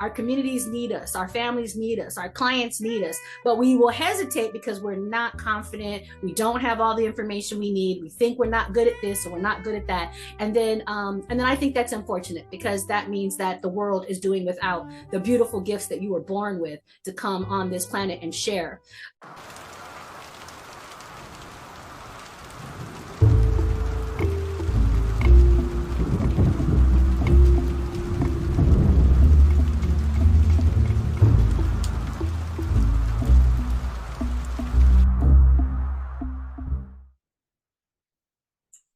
Our communities need us, our families need us, our clients need us, but we will hesitate because we're not confident. We don't have all the information we need. We think we're not good at this or we're not good at that. And then I think that's unfortunate, because that means that the world is doing without the beautiful gifts that you were born with to come on this planet and share.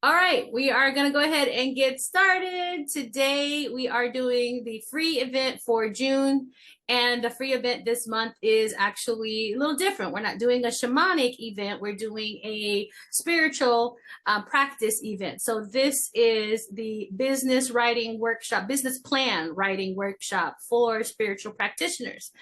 All right, we are going to go ahead and get started. Today, we are doing the free event for June, and the free event this month is actually a little different. We're not doing a shamanic event. We're doing a spiritual practice event. So this is the business writing workshop, business plan writing workshop for spiritual practitioners.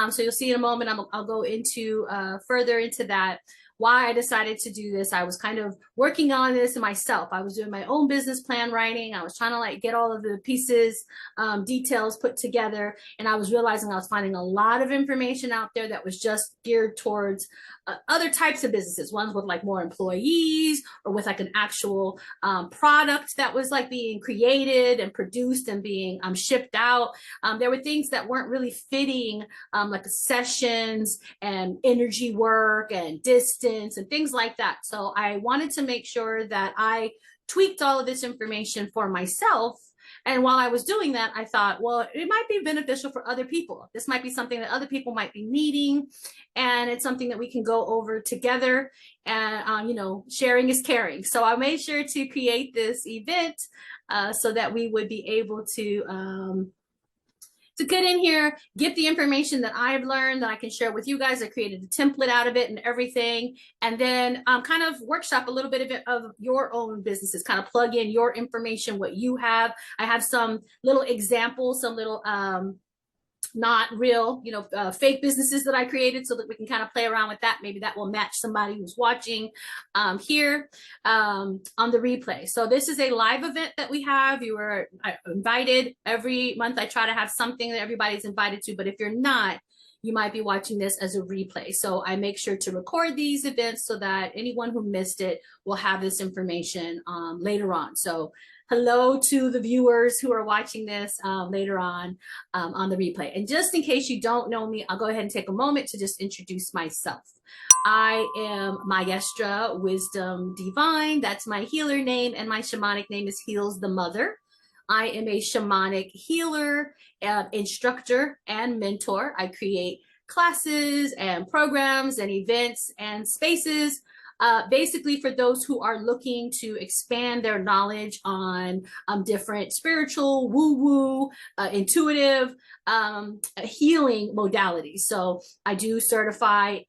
So you'll see in a moment, I'll go into further into that. Why I decided to do this. I was kind of working on this myself. I was doing my own business plan writing. I was trying to like get all of the pieces, details put together. And I was realizing I was finding a lot of information out there that was just geared towards other types of businesses, ones with like more employees or with like an actual product that was like being created and produced and being shipped out. There were things that weren't really fitting, like sessions and energy work and distance and things like that. So I wanted to make sure that I tweaked all of this information for myself. And while I was doing that, I thought, well, it might be beneficial for other people. This might be something that other people might be needing. And it's something that we can go over together. And, you know, sharing is caring. So I made sure to create this event so that we would be able to get in here, get the information that I've learned that I can share with you guys. I created a template out of it and everything. And then kind of workshop a little bit of it of your own businesses, kind of plug in your information, what you have. I have some little examples, some little not real, you know, fake businesses that I created so that we can kind of play around with that. Maybe that will match somebody who's watching here on the replay. So this is a live event that we have. You are invited. Every month I try to have something that everybody's invited to, but if you're not, you might be watching this as a replay. So I make sure to record these events so that anyone who missed it will have this information later on. So hello to the viewers who are watching this later on the replay. And just in case you don't know me, I'll go ahead and take a moment to just introduce myself. I am Maestra Wisdom Divine. That's my healer name, and my shamanic name is Heals the Mother. I am a shamanic healer, instructor, and mentor. I create classes and programs and events and spaces basically for those who are looking to expand their knowledge on different spiritual, woo-woo, intuitive, healing modalities. So I do certify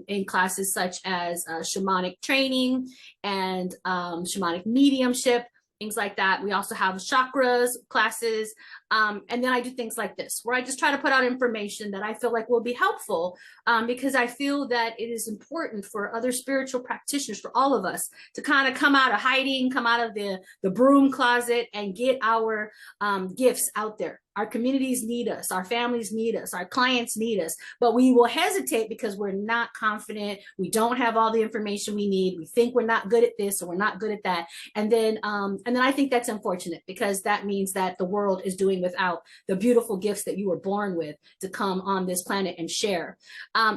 in classes such as shamanic training and shamanic mediumship, things like that. We also have chakras classes. And then I do things like this, where I just try to put out information that I feel like will be helpful, because I feel that it is important for other spiritual practitioners, for all of us, to kind of come out of hiding, come out of the broom closet and get our gifts out there. Our communities need us, our families need us, our clients need us, but we will hesitate because we're not confident. We don't have all the information we need. We think we're not good at this or we're not good at that. And then I think that's unfortunate, because that means that the world is doing without the beautiful gifts that you were born with to come on this planet and share.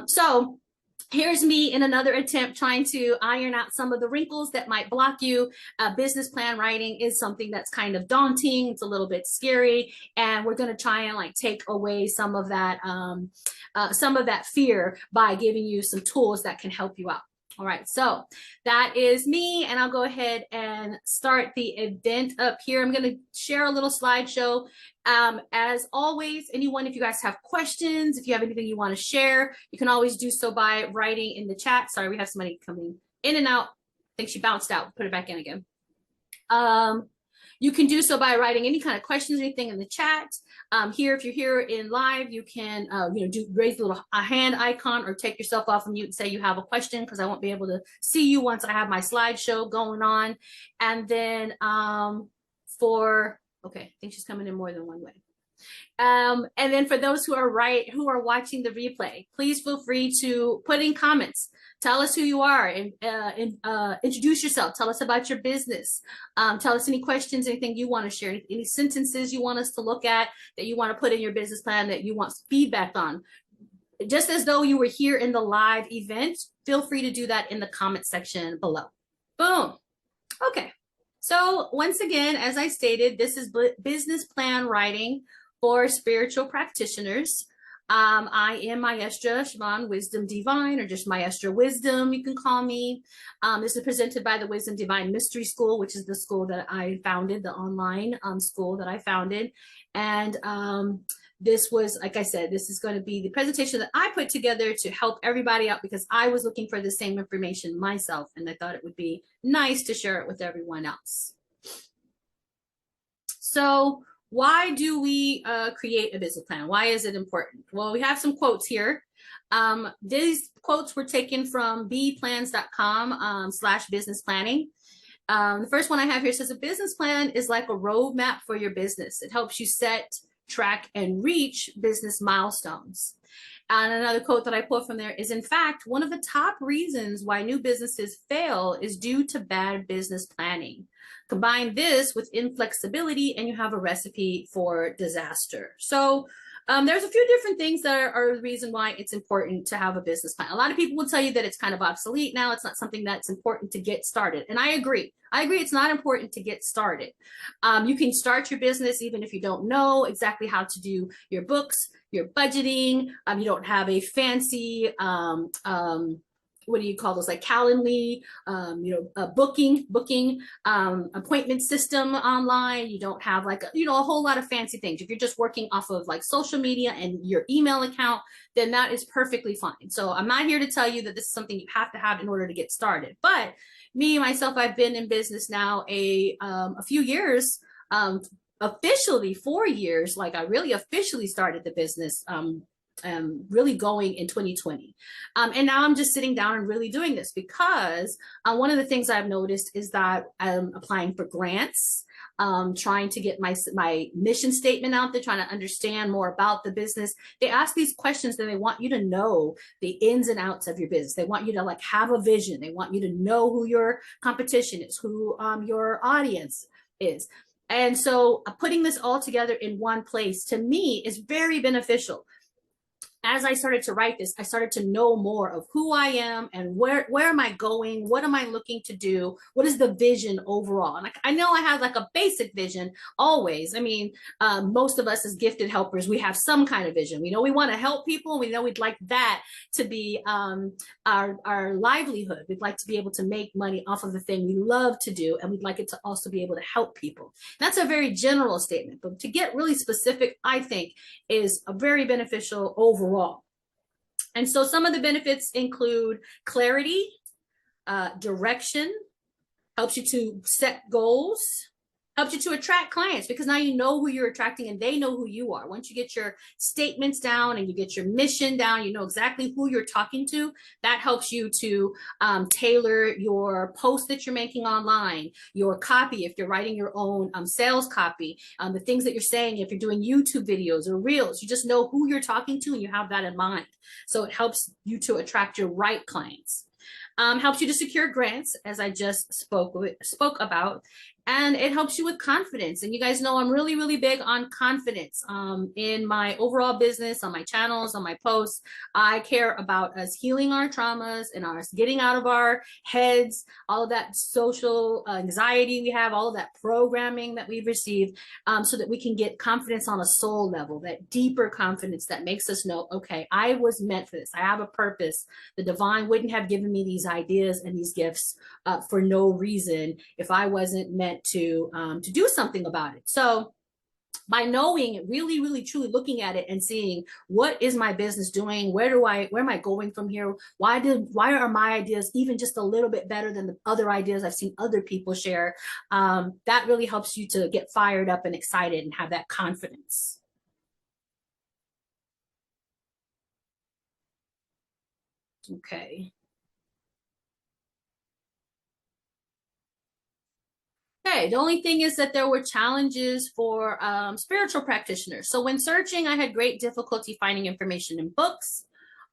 So here's me in another attempt trying to iron out some of the wrinkles that might block you. Business plan writing is something that's kind of daunting. It's a little bit scary, and we're going to try and like take away some of that fear by giving you some tools that can help you out. All right, so that is me, and I'll go ahead and start the event up here. I'm going to share a little slideshow. As always, anyone, if you guys have questions, if you have anything you want to share, you can always do so by writing in the chat. Sorry, we have somebody coming in and out. I think she bounced out. Put it back in again. You can do so by writing any kind of questions, anything in the chat. Here, if you're here in live, you can raise a little hand icon or take yourself off of mute and say you have a question, because I won't be able to see you once I have my slideshow going on. And then okay, I think she's coming in more than one way. And then for those who are watching the replay, please feel free to put in comments. Tell us who you are and introduce yourself. Tell us about your business. Tell us any questions, anything you want to share, any sentences you want us to look at that you want to put in your business plan that you want feedback on. Just as though you were here in the live event, feel free to do that in the comment section below. Boom. Okay. So once again, as I stated, this is business plan writing for spiritual practitioners. I am Maestra Shaman Wisdom Divine, or just Maestra Wisdom, you can call me. This is presented by the Wisdom Divine Mystery School, which is the school that I founded, the online school that I founded. And this was, like I said, this is going to be the presentation that I put together to help everybody out because I was looking for the same information myself, and I thought it would be nice to share it with everyone else. So why do we create a business plan? Why is it important? Well, we have some quotes here. These quotes were taken from bplans.com/business planning. The first one I have here says a business plan is like a roadmap for your business. It helps you set, track, and reach business milestones. And another quote that I pulled from there is, in fact, one of the top reasons why new businesses fail is due to bad business planning. Combine this with inflexibility and you have a recipe for disaster. So there's a few different things that are the reason why it's important to have a business plan. A lot of people will tell you that it's kind of obsolete now. It's not something that's important to get started. And I agree. I agree it's not important to get started. You can start your business even if you don't know exactly how to do your books, your budgeting. You don't have a fancy what do you call those, like Calendly, a booking appointment system online. You don't have like a whole lot of fancy things. If you're just working off of like social media and your email account, then that is perfectly fine. So I'm not here to tell you that this is something you have to have in order to get started. But me myself, I've been in business now a few years, officially 4 years. Like I really officially started the business really going in 2020. And now I'm just sitting down and really doing this because one of the things I've noticed is that I'm applying for grants, trying to get my mission statement out there, trying to understand more about the business. They ask these questions and they want you to know the ins and outs of your business. They want you to like have a vision. They want you to know who your competition is, who your audience is. And so putting this all together in one place to me is very beneficial. As I started to write this, I started to know more of who I am and where am I going? What am I looking to do? What is the vision overall? And I know I have like a basic vision always. I mean, most of us as gifted helpers, we have some kind of vision. We know we want to help people. We know we'd like that to be our livelihood. We'd like to be able to make money off of the thing we love to do. And we'd like it to also be able to help people. That's a very general statement, but to get really specific, I think is a very beneficial overall. And so some of the benefits include clarity, direction, helps you to set goals, helps you to attract clients because now you know who you're attracting and they know who you are. Once you get your statements down and you get your mission down, you know exactly who you're talking to. That helps you to tailor your post that you're making online, your copy, if you're writing your own sales copy, the things that you're saying, if you're doing YouTube videos or reels, you just know who you're talking to and you have that in mind. So it helps you to attract your right clients. Helps you to secure grants, as I just spoke about, and it helps you with confidence. And you guys know I'm really, really big on confidence in my overall business, on my channels, on my posts. I care about us healing our traumas and us getting out of our heads, all of that social anxiety we have, all of that programming that we've received, so that we can get confidence on a soul level, that deeper confidence that makes us know, okay, I was meant for this. I have a purpose. The divine wouldn't have given me these ideas and these gifts for no reason if I wasn't meant to do something about it. So by knowing, really, really, truly looking at it and seeing what is my business doing, where am I going from here? Why are my ideas even just a little bit better than the other ideas I've seen other people share? That really helps you to get fired up and excited and have that confidence. Okay. okay. The only thing is that there were challenges for spiritual practitioners. So when searching, I had great difficulty finding information in books,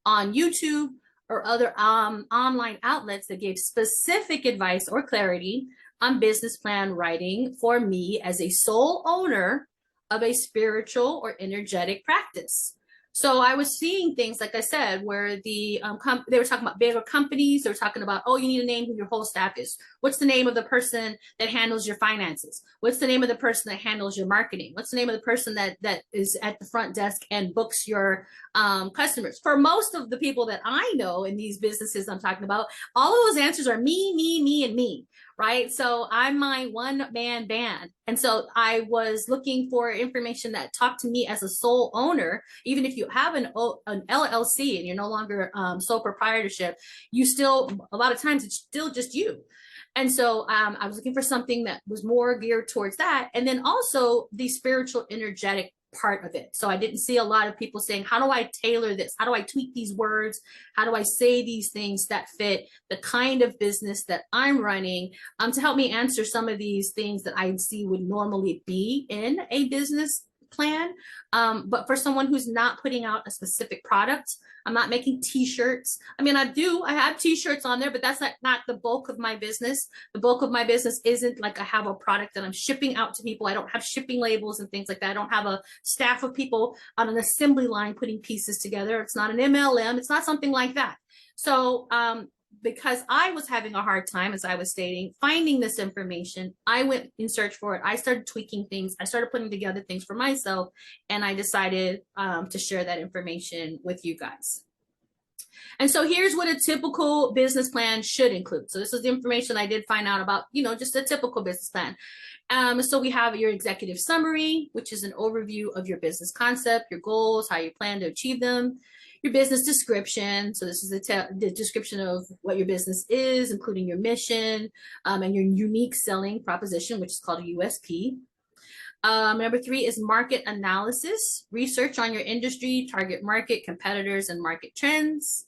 on YouTube, or other online outlets that gave specific advice or clarity on business plan writing for me as a sole owner of a spiritual or energetic practice. So I was seeing things, like I said, where they were talking about bigger companies. They were talking about, oh, you need to name who your whole staff is. What's the name of the person that handles your finances? What's the name of the person that handles your marketing? What's the name of the person that is at the front desk and books your customers? For most of the people that I know in these businesses I'm talking about, all of those answers are me, me, me, and me. Right. So I'm my one-man band. And so I was looking for information that talked to me as a sole owner. Even if you have an LLC and you're no longer sole proprietorship, you still, a lot of times it's still just you. And so I was looking for something that was more geared towards that. And then also the spiritual energetic part of it. So I didn't see a lot of people saying, how do I tailor this? How do I tweak these words? How do I say these things that fit the kind of business that I'm running, to help me answer some of these things that I see would normally be in a business plan. But for someone who's not putting out a specific product, I'm not making t-shirts. I mean, I have t-shirts on there, but that's not the bulk of my business. The bulk of my business isn't like I have a product that I'm shipping out to people. I don't have shipping labels and things like that. I don't have a staff of people on an assembly line putting pieces together. It's not an MLM. It's not something like that. So, because I was having a hard time, as I was stating, finding this information, I went in search for it. I started tweaking things. I started putting together things for myself, and I decided to share that information with you guys. And so here's what a typical business plan should include. So this is the information I did find out about, just a typical business plan. So we have your executive summary, which is an overview of your business concept, your goals, how you plan to achieve them. Your business description. So this is the description of what your business is, including your mission and your unique selling proposition, which is called a USP. Number 3 is market analysis, research on your industry, target market, competitors, and market trends.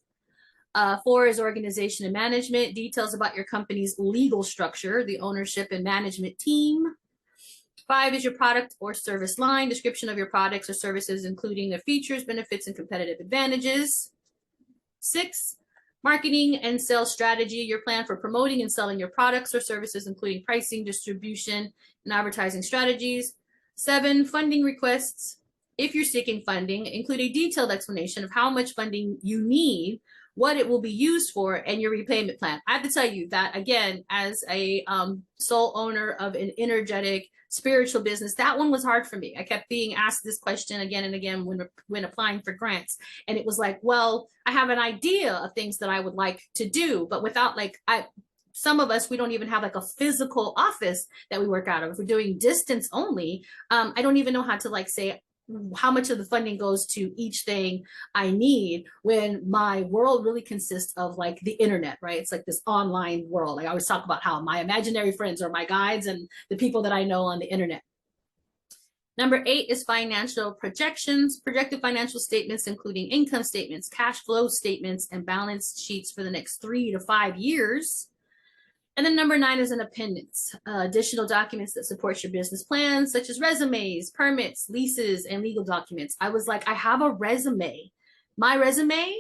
4 is organization and management, details about your company's legal structure, the ownership and management team. 5 is your product or service line, description of your products or services, including their features, benefits, and competitive advantages. 6, marketing and sales strategy, your plan for promoting and selling your products or services, including pricing, distribution, and advertising strategies. 7, funding requests. If you're seeking funding, include a detailed explanation of how much funding you need, what it will be used for, and your repayment plan. I have to tell you that, again, as a sole owner of an energetic spiritual business, that one was hard for me. I kept being asked this question again and again when applying for grants. And it was like, well, I have an idea of things that I would like to do, but without some of us, we don't even have like a physical office that we work out of. If we're doing distance only, I don't even know how to say how much of the funding goes to each thing I need, when my world really consists of the internet, right? It's like this online world. I always talk about how my imaginary friends are my guides and the people that I know on the internet. Number 8 is financial projections, projected financial statements, including income statements, cash flow statements, and balance sheets for the next 3 to 5 years. And then number 9 is an appendix, additional documents that support your business plans, such as resumes, permits, leases, and legal documents. I was like, I have a resume. My resume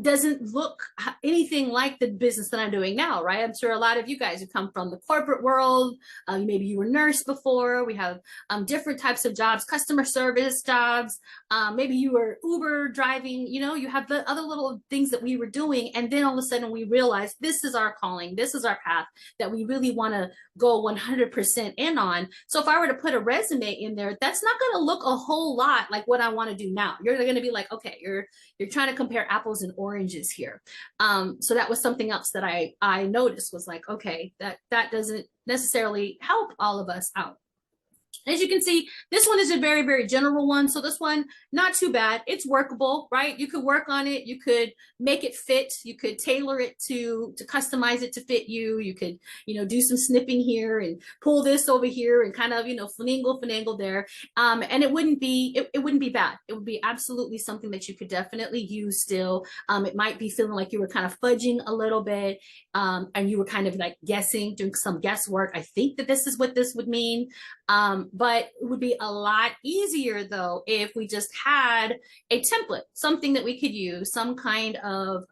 doesn't look anything like the business that I'm doing now, right? I'm sure a lot of you guys who come from the corporate world, maybe you were a nurse before. We have different types of jobs, customer service jobs. Maybe you were Uber driving, you have the other little things that we were doing. And then all of a sudden we realized this is our calling. This is our path that we really want to go 100% in on. So if I were to put a resume in there, that's not going to look a whole lot like what I want to do now. You're going to be like, okay, you're trying to compare apples and oranges here. So that was something else that I noticed, was like, okay, that doesn't necessarily help all of us out. As you can see, this one is a very, very general one. So this one, not too bad. It's workable, right? You could work on it. You could make it fit. You could tailor it to customize it to fit you. You could, do some snipping here and pull this over here and kind of, finagle there. And it wouldn't be, it wouldn't be bad. It would be absolutely something that you could definitely use still. It might be feeling like you were kind of fudging a little bit, and you were kind of like guessing, doing some guesswork. I think that this is what this would mean. But it would be a lot easier though if we just had a template, something that we could use, some kind of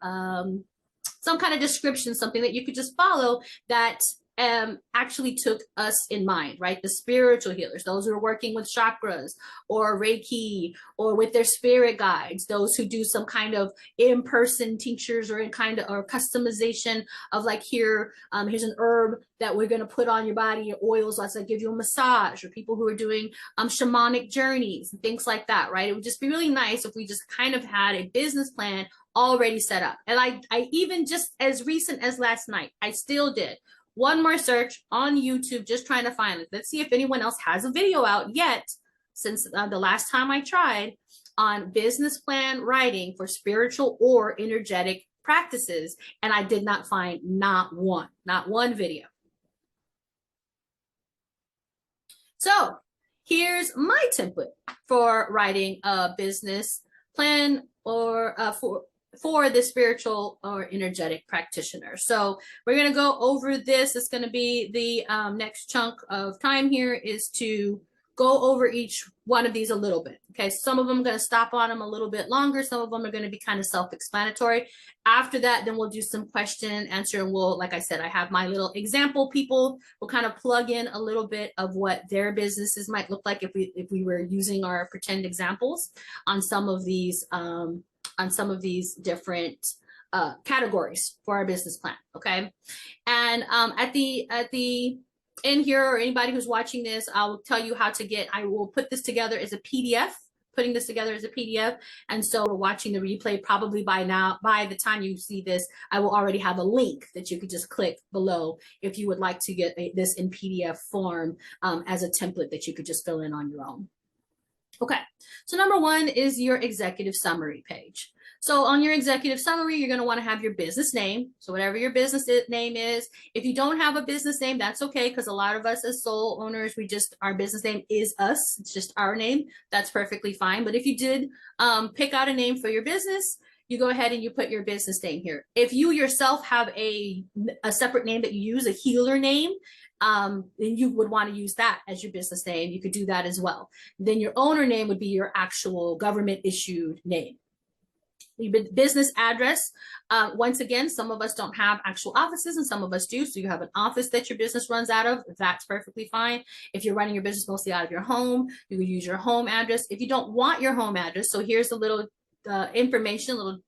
description, something that you could just follow that actually took us in mind, right? The spiritual healers, those who are working with chakras or Reiki or with their spirit guides, those who do some kind of in-person tinctures or or customization of like here's an herb that we're going to put on your body, your oils, let's say give you a massage, or people who are doing shamanic journeys and things like that, right? It would just be really nice if we just kind of had a business plan already set up. And I even just as recent as last night, I still did one more search on YouTube, just trying to find it. Let's see if anyone else has a video out yet since the last time I tried on business plan writing for spiritual or energetic practices. And I did not find not one video. So here's my template for writing a business plan or for the spiritual or energetic practitioner. So we're going to go over this. It's going to be the next chunk of time here is to go over each one of these a little bit. Okay, some of them I'm going to stop on them a little bit longer. Some of them are going to be kind of self-explanatory. After that, then we'll do some question and answer, and we'll, like I said, I have my little example people will kind of plug in a little bit of what their businesses might look like if we were using our pretend examples on some of these different categories for our business plan. Okay, and at the end here, or anybody who's watching this, I'll tell you how to get. I will put this together as a PDF. Putting this together as a PDF, and so we're watching the replay. Probably by now, by the time you see this, I will already have a link that you could just click below if you would like to get this in PDF form as a template that you could just fill in on your own. Okay, so number one is your executive summary page. So on your executive summary, you're going to want to have your business name. So whatever your business name is, if you don't have a business name, that's okay, because a lot of us as sole owners, our business name is us. It's just our name. That's perfectly fine. But if you did pick out a name for your business, you go ahead and you put your business name here. If you yourself have a separate name that you use, a healer name, then you would want to use that as your business name. You could do that as well. Then your owner name would be your actual government issued name. Your business address, once again, some of us don't have actual offices and some of us do. So you have an office that your business runs out of. That's perfectly fine. If you're running your business mostly out of your home, you would use your home address. If you don't want your home address, so here's a little information, a little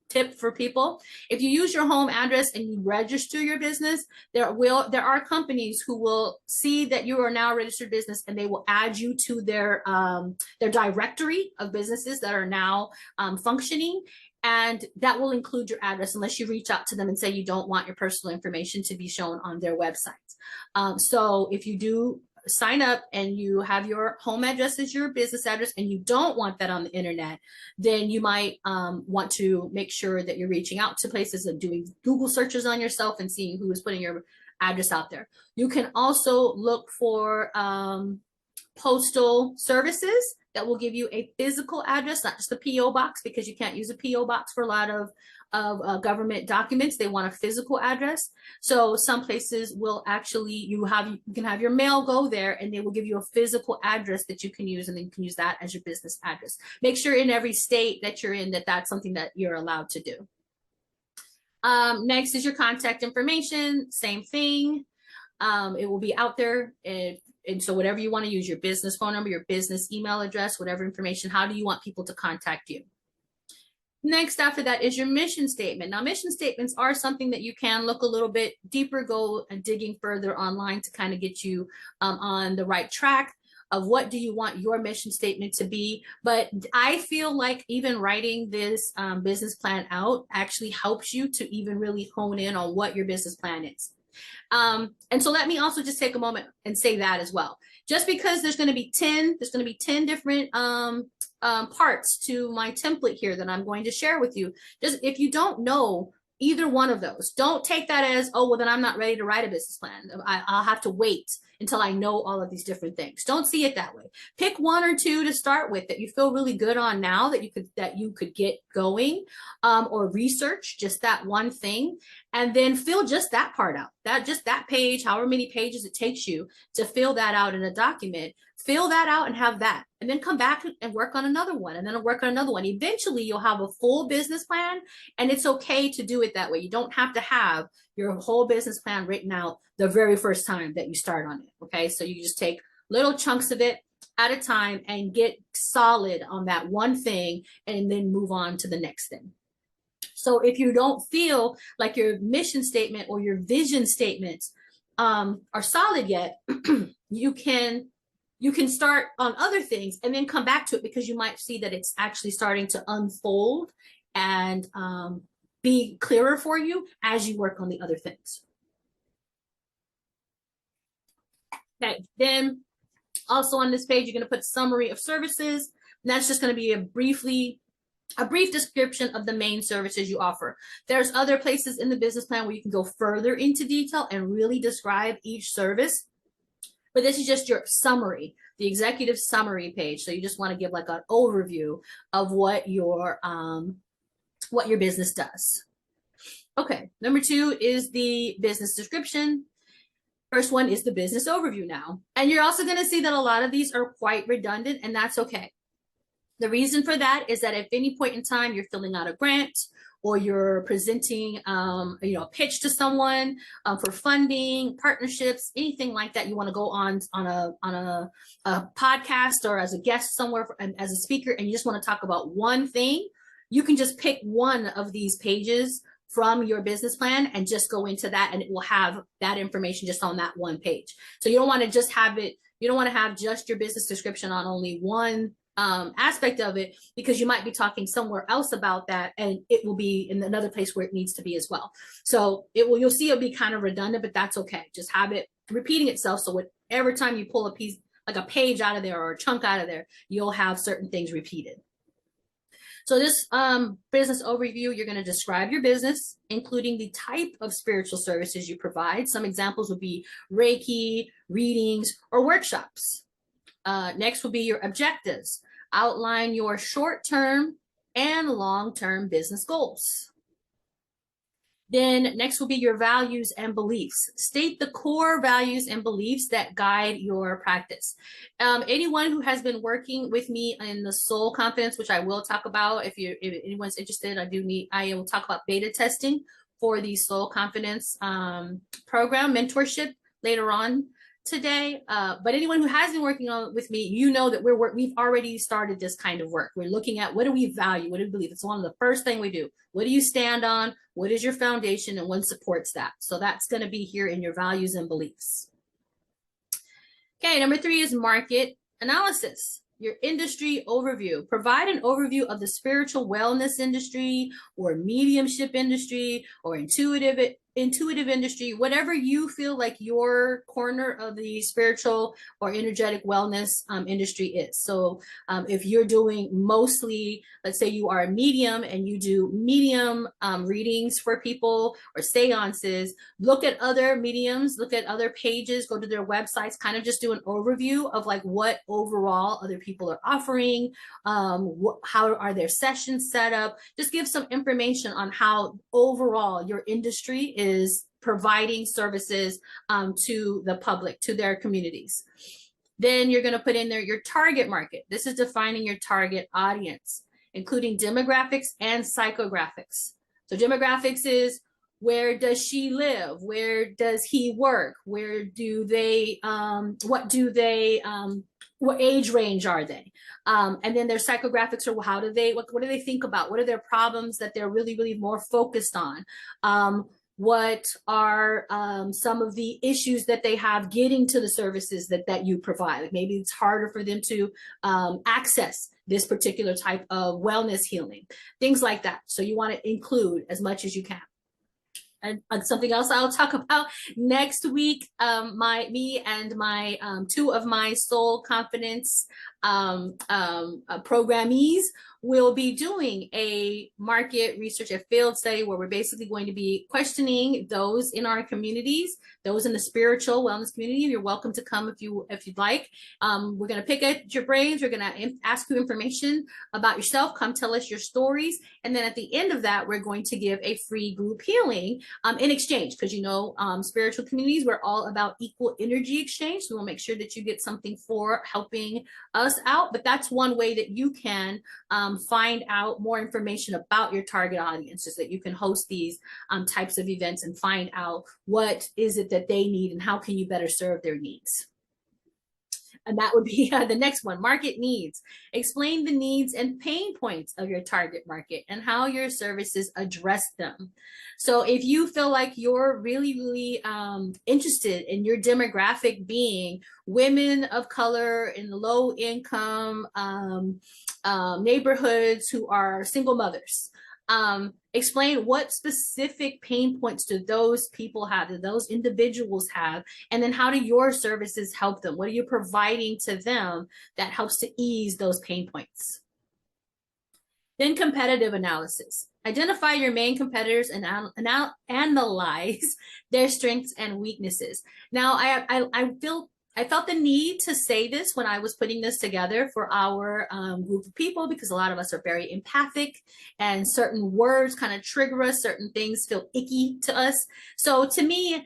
tip for people. If you use your home address and you register your business, there are companies who will see that you are now a registered business and they will add you to their directory of businesses that are now functioning. And that will include your address unless you reach out to them and say you don't want your personal information to be shown on their websites. So if you do sign up and you have your home address as your business address and you don't want that on the internet, then you might want to make sure that you're reaching out to places and doing Google searches on yourself and seeing who is putting your address out there. You can also look for postal services that will give you a physical address, not just a PO box, because you can't use a PO box for a lot of government documents. They want a physical address. So some places will actually, you can have your mail go there and they will give you a physical address that you can use, and then you can use that as your business address. Make sure in every state that you're in that that's something that you're allowed to do. Next is your contact information. Same thing. It will be out there. And so whatever you want to use, your business phone number, your business email address, whatever information, how do you want people to contact you? Next after that is your mission statement. Now, mission statements are something that you can look a little bit deeper, go and digging further online to kind of get you on the right track of what do you want your mission statement to be. But I feel like even writing this business plan out actually helps you to even really hone in on what your business plan is. And so let me also just take a moment and say that as well. Just because there's going to be 10 different parts to my template here that I'm going to share with you. Just if you don't know either one of those, don't take that as, oh, well, then I'm not ready to write a business plan. I'll have to wait until I know all of these different things. Don't see it that way. Pick one or two to start with that you feel really good on now that you could get going, or research just that one thing, and then fill just that part out. That page, however many pages it takes you to fill that out in a document. Fill that out and have that, and then come back and work on another one, and then work on another one. Eventually, you'll have a full business plan, and it's okay to do it that way. You don't have to have your whole business plan written out the very first time that you start on it, okay? So you just take little chunks of it at a time and get solid on that one thing, and then move on to the next thing. So if you don't feel like your mission statement or your vision statements are solid yet, you can start on other things and then come back to it, because you might see that it's actually starting to unfold and be clearer for you as you work on the other things. Okay, then also on this page, you're going to put summary of services. And that's just going to be a brief description of the main services you offer. There's other places in the business plan where you can go further into detail and really describe each service. But this is just your summary, the executive summary page. So you just want to give like an overview of what your business does. Okay, number 2 is the business description. First one is the business overview now. And you're also going to see that a lot of these are quite redundant, and that's okay. The reason for that is that at any point in time you're filling out a grant, or you're presenting a pitch to someone for funding, partnerships, anything like that, you want to go on a podcast or as a guest somewhere as a speaker, and you just want to talk about one thing, you can just pick one of these pages from your business plan and just go into that, and it will have that information just on that one page. So you don't want to just have it, you don't want to have just your business description on only one aspect of it, because you might be talking somewhere else about that, and it will be in another place where it needs to be as well. So you'll see it'll be kind of redundant, but that's okay. Just have it repeating itself, so every time you pull a piece, like a page out of there or a chunk out of there, you'll have certain things repeated. So this business overview, you're going to describe your business, including the type of spiritual services you provide. Some examples would be Reiki, readings, or workshops. Next will be your objectives. Outline your short-term and long-term business goals. Then next will be your values and beliefs. State the core values and beliefs that guide your practice. Anyone who has been working with me in the Soul Confidence, which I will talk about, if anyone's interested, I will talk about beta testing for the Soul Confidence program mentorship later on today. But anyone who has been working on with me, you know that we've already started this kind of work. We're looking at what do we value, what do we believe. It's one of the first thing we do. What do you stand on? What is your foundation, and what supports that? So that's going to be here in your values and beliefs. Okay, number 3 is market analysis. Your industry overview. Provide an overview of the spiritual wellness industry, or mediumship industry, or intuitive industry, whatever you feel like your corner of the spiritual or energetic wellness industry is. So if you're doing mostly, let's say you are a medium and you do medium readings for people or seances, look at other mediums, look at other pages, go to their websites, kind of just do an overview of like what overall other people are offering, how are their sessions set up. Just give some information on how overall your industry is providing services to the public, to their communities. Then you're going to put in there your target market. This is defining your target audience, including demographics and psychographics. So demographics is, where does she live? Where does he work? Where do they, what age range are they? And then their psychographics are, how do they, what do they think about? What are their problems that they're really, really more focused on? What are some of the issues that they have getting to the services that you provide? Like maybe it's harder for them to access this particular type of wellness healing, things like that. So you want to include as much as you can. and something else I'll talk about next week. Me and my two of my soul confidence programmees will be doing a market research, a field study, where we're basically going to be questioning those in our communities, those in the spiritual wellness community. You're welcome to come if you'd like. We're going to pick at your brains. We're going to ask you information about yourself. Come tell us your stories. And then at the end of that, we're going to give a free group healing in exchange, because spiritual communities, we're all about equal energy exchange. So we'll make sure that you get something for helping us out. But that's one way that you can find out more information about your target audience, is that you can host these types of events and find out what is it that they need and how can you better serve their needs. And that would be the next one, market needs. Explain the needs and pain points of your target market and how your services address them. So if you feel like you're really, really interested in your demographic being women of color in low income neighborhoods who are single mothers, explain what specific pain points do those people have, do those individuals have, and then how do your services help them? What are you providing to them that helps to ease those pain points? Then competitive analysis. Identify your main competitors and analyze their strengths and weaknesses. Now, I felt the need to say this when I was putting this together for our group of people, because a lot of us are very empathic and certain words kind of trigger us, certain things feel icky to us. So to me,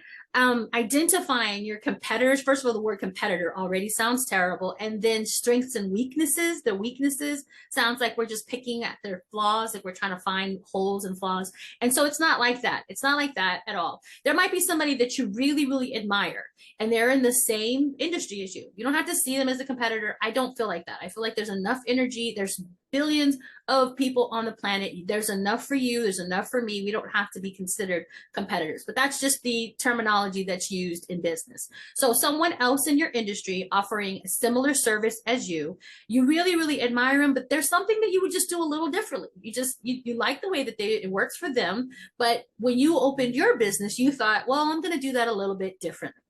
identifying your competitors, first of all, the word competitor already sounds terrible. And then strengths and weaknesses, the weaknesses sounds like we're just picking at their flaws, like we're trying to find holes and flaws. And so it's not like that. It's not like that at all. There might be somebody that you really, really admire and they're in the same industry as you. You don't have to see them as a competitor. I don't feel like that. I feel like there's enough energy. There's billions of people on the planet. There's enough for you. There's enough for me. We don't have to be considered competitors, but that's just the terminology that's used in business. So someone else in your industry offering a similar service as you really, really admire them, but there's something that you would just do a little differently. You like the way that it works for them. But when you opened your business, you thought, well, I'm going to do that a little bit differently.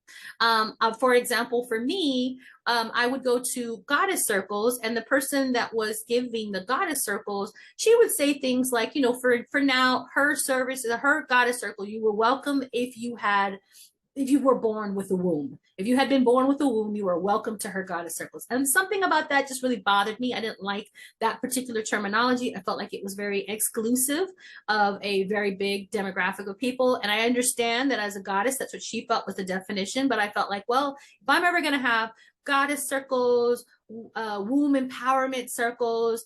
For example, for me, I would go to goddess circles, and the person that was giving the goddess circles, she would say things like, for now, her service, her goddess circle, you were welcome if you were born with a womb. If you had been born with a womb, you were welcome to her goddess circles. And something about that just really bothered me. I didn't like that particular terminology. I felt like it was very exclusive of a very big demographic of people. And I understand that as a goddess, that's what she felt was the definition. But I felt like, well, if I'm ever going to have goddess circles, womb empowerment circles,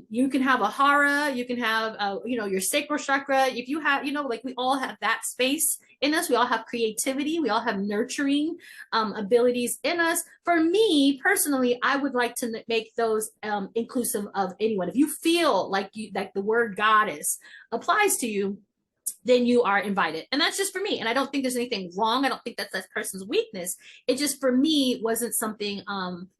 you can have a hara, you can have your sacral chakra. If you have, like we all have that space in us, we all have creativity, we all have nurturing abilities in us. For me personally, I would like to make those inclusive of anyone. If you feel like the word goddess applies to you, then you are invited. And that's just for me. And I don't think there's anything wrong. I don't think that's that person's weakness. It just, for me, wasn't something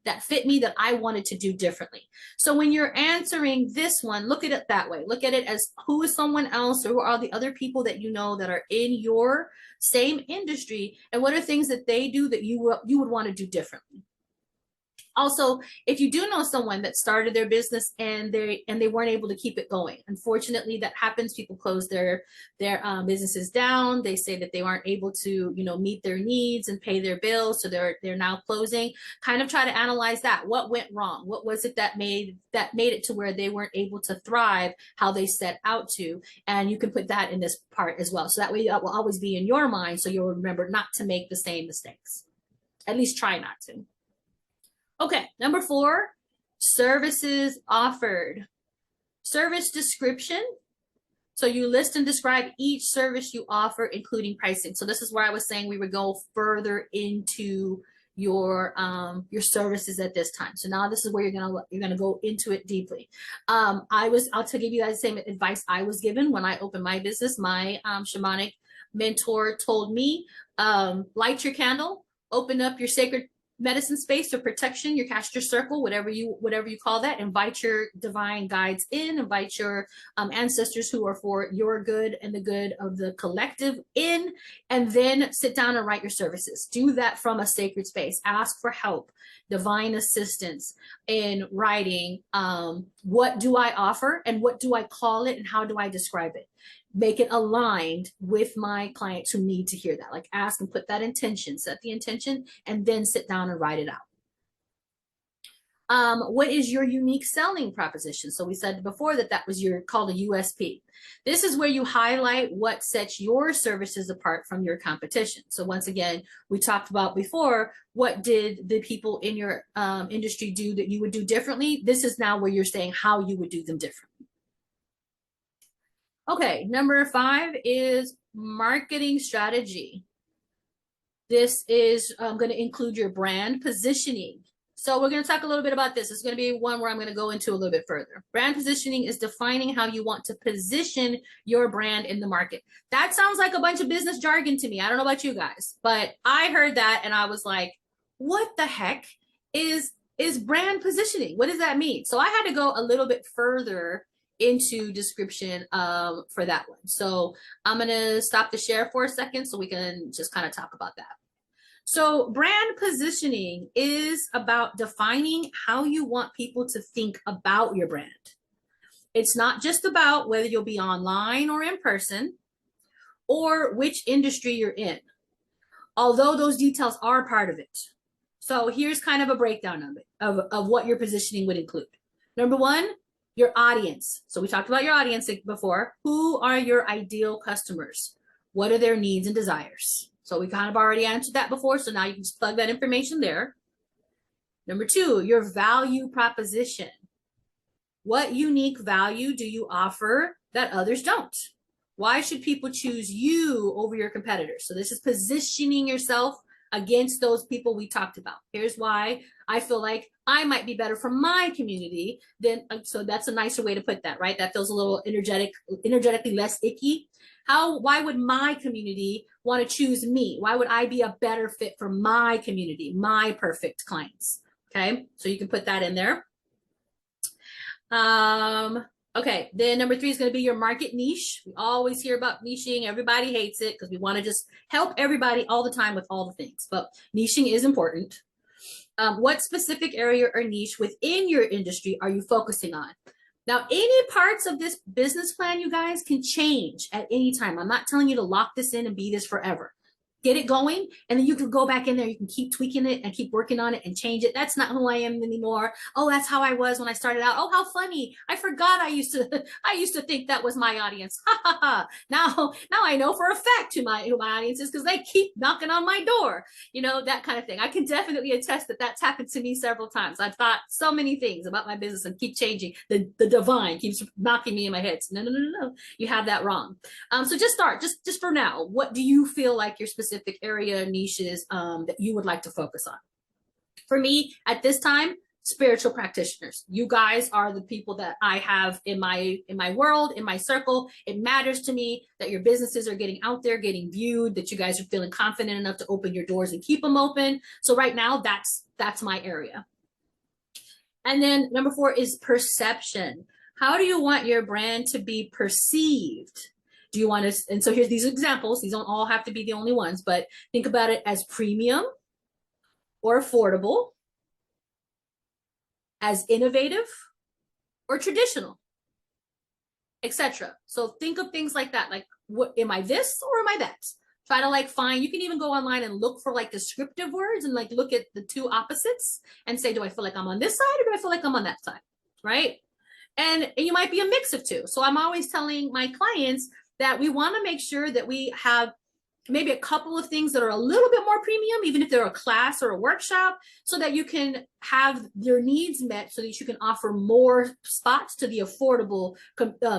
that fit me, that I wanted to do differently. So when you're answering this one, look at it that way. Look at it as, who is someone else, or who are the other people that you know that are in your same industry, and what are things that they do that you would want to do differently. Also, if you do know someone that started their business and they weren't able to keep it going, unfortunately, that happens. People close their businesses down. They say that they aren't able to, meet their needs and pay their bills, so they're now closing. Kind of try to analyze that. What went wrong? What was it that made it to where they weren't able to thrive how they set out to? And you can put that in this part as well. So that way that will always be in your mind, so you'll remember not to make the same mistakes. At least try not to. Okay, number 4, services offered. Service description. So you list and describe each service you offer, including pricing. So this is where I was saying we would go further into your services at this time. So now this is where you're gonna go into it deeply. I'll give you guys the same advice I was given when I opened my business. My shamanic mentor told me, light your candle, open up your sacred medicine space or protection, your caster circle, whatever you call that. Invite your divine guides in, invite your ancestors who are for your good and the good of the collective in, and then sit down and write your services. Do that from a sacred space. Ask for help, divine assistance in writing. What do I offer and what do I call it and how do I describe it? Make it aligned with my clients who need to hear that. Like ask and put that intention, set the intention, and then sit down and write it out. What is your unique selling proposition? So we said before that was called a USP. This is where you highlight what sets your services apart from your competition. So once again, we talked about before, what did the people in your industry do that you would do differently? This is now where you're saying how you would do them differently. Okay, number 5 is marketing strategy. This is going to include your brand positioning. So we're going to talk a little bit about this. It's going to be one where I'm going to go into a little bit further. Brand positioning is defining how you want to position your brand in the market. That sounds like a bunch of business jargon to me. I don't know about you guys, but I heard that and I was like, what the heck is brand positioning? What does that mean? So I had to go a little bit further into description for that one. So I'm going to stop the share for a second so we can just kind of talk about that. So brand positioning is about defining how you want people to think about your brand. It's not just about whether you'll be online or in person or which industry you're in, although those details are part of it. So here's kind of a breakdown of it, of what your positioning would include. Number 1, your audience. So we talked about your audience before. Who are your ideal customers? What are their needs and desires? So we kind of already answered that before. So now you can just plug that information there. Number 2, your value proposition. What unique value do you offer that others don't? Why should people choose you over your competitors? So this is positioning yourself against those people we talked about. Here's why I feel like I might be better for my community than, so that's a nicer way to put that, right? That feels a little energetically less icky. Why would my community want to choose me? Why would I be a better fit for my community, my perfect clients? Okay, so you can put that in there. Okay, then number 3 is going to be your market niche. We always hear about niching. Everybody hates it because we want to just help everybody all the time with all the things, but niching is important. What specific area or niche within your industry are you focusing on? Now, any parts of this business plan, you guys, can change at any time. I'm not telling you to lock this in and be this forever. Get it going, and then you can go back in there. You can keep tweaking it and keep working on it and change it. That's not who I am anymore. Oh, that's how I was when I started out. Oh, how funny! I forgot I used to think that was my audience. Ha ha ha! Now I know for a fact who my audience is because they keep knocking on my door. You know, that kind of thing. I can definitely attest that that's happened to me several times. I've thought so many things about my business and keep changing. The divine keeps knocking me in my head. So, no. You have that wrong. So just start. Just for now. What do you feel like your specific area niches that you would like to focus on? For me, at this time, spiritual practitioners. You guys are the people that I have in my world, in my circle. It matters to me that your businesses are getting out there, getting viewed, that you guys are feeling confident enough to open your doors and keep them open. So right now, that's my area. And then number 4 is perception. How do you want your brand to be perceived? Do you want to, and so here's these examples. These don't all have to be the only ones, but think about it as premium or affordable, as innovative or traditional, etc. So think of things like that. Like, what am I this or am I that? Try to like find, you can even go online and look for like descriptive words and like look at the 2 opposites and say, do I feel like I'm on this side or do I feel like I'm on that side? Right? And you might be a mix of 2. So I'm always telling my clients that we want to make sure that we have maybe a couple of things that are a little bit more premium, even if they're a class or a workshop, so that you can have your needs met so that you can offer more spots to the affordable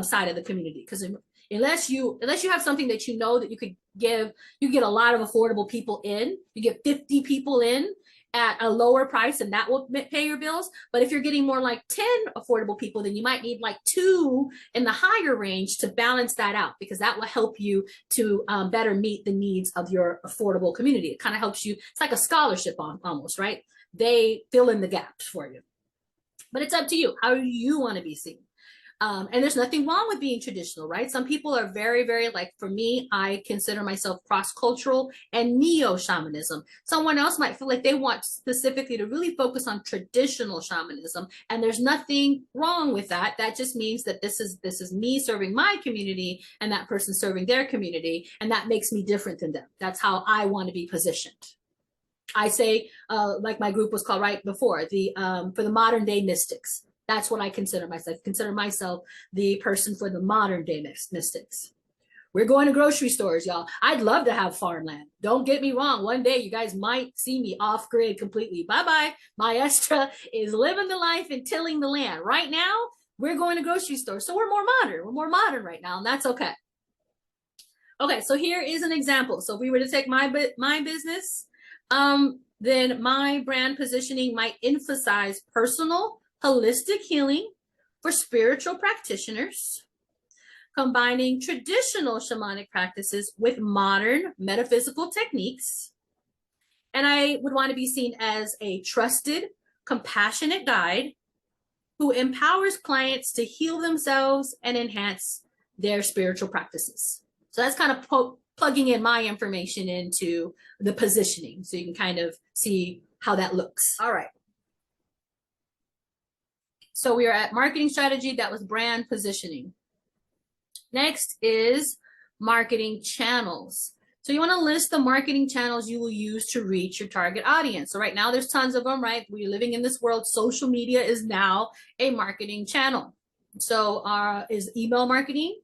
side of the community. Because unless you have something that you know that you could give, you get a lot of affordable people in, you get 50 people in, at a lower price and that will pay your bills. But if you're getting more like 10 affordable people, then you might need like 2 in the higher range to balance that out, because that will help you to better meet the needs of your affordable community. It kind of helps you. It's like a scholarship almost, right? They fill in the gaps for you. But it's up to you. How do you want to be seen? And there's nothing wrong with being traditional, right? Some people are very, very, like for me, I consider myself cross-cultural and neo-shamanism. Someone else might feel like they want specifically to really focus on traditional shamanism. And there's nothing wrong with that. That just means that this is me serving my community and that person serving their community. And that makes me different than them. That's how I want to be positioned. I say, like my group was called right before, for the modern day mystics. That's what I consider myself. I consider myself the person for the modern day mystics. We're going to grocery stores, y'all. I'd love to have farmland. Don't get me wrong. One day you guys might see me off grid completely. Bye-bye. Maestra is living the life and tilling the land. Right now, we're going to grocery stores. So we're more modern. We're more modern right now, and that's okay. Okay, so here is an example. So if we were to take my business, then my brand positioning might emphasize personal, holistic healing for spiritual practitioners, combining traditional shamanic practices with modern metaphysical techniques. And I would want to be seen as a trusted, compassionate guide who empowers clients to heal themselves and enhance their spiritual practices. So that's kind of plugging in my information into the positioning, so you can kind of see how that looks. All right. So we are at marketing strategy. That was brand positioning. Next is marketing channels. So you want to list the marketing channels you will use to reach your target audience. So right now there's tons of them, right? We're living in this world. Social media is now a marketing channel. So is email marketing.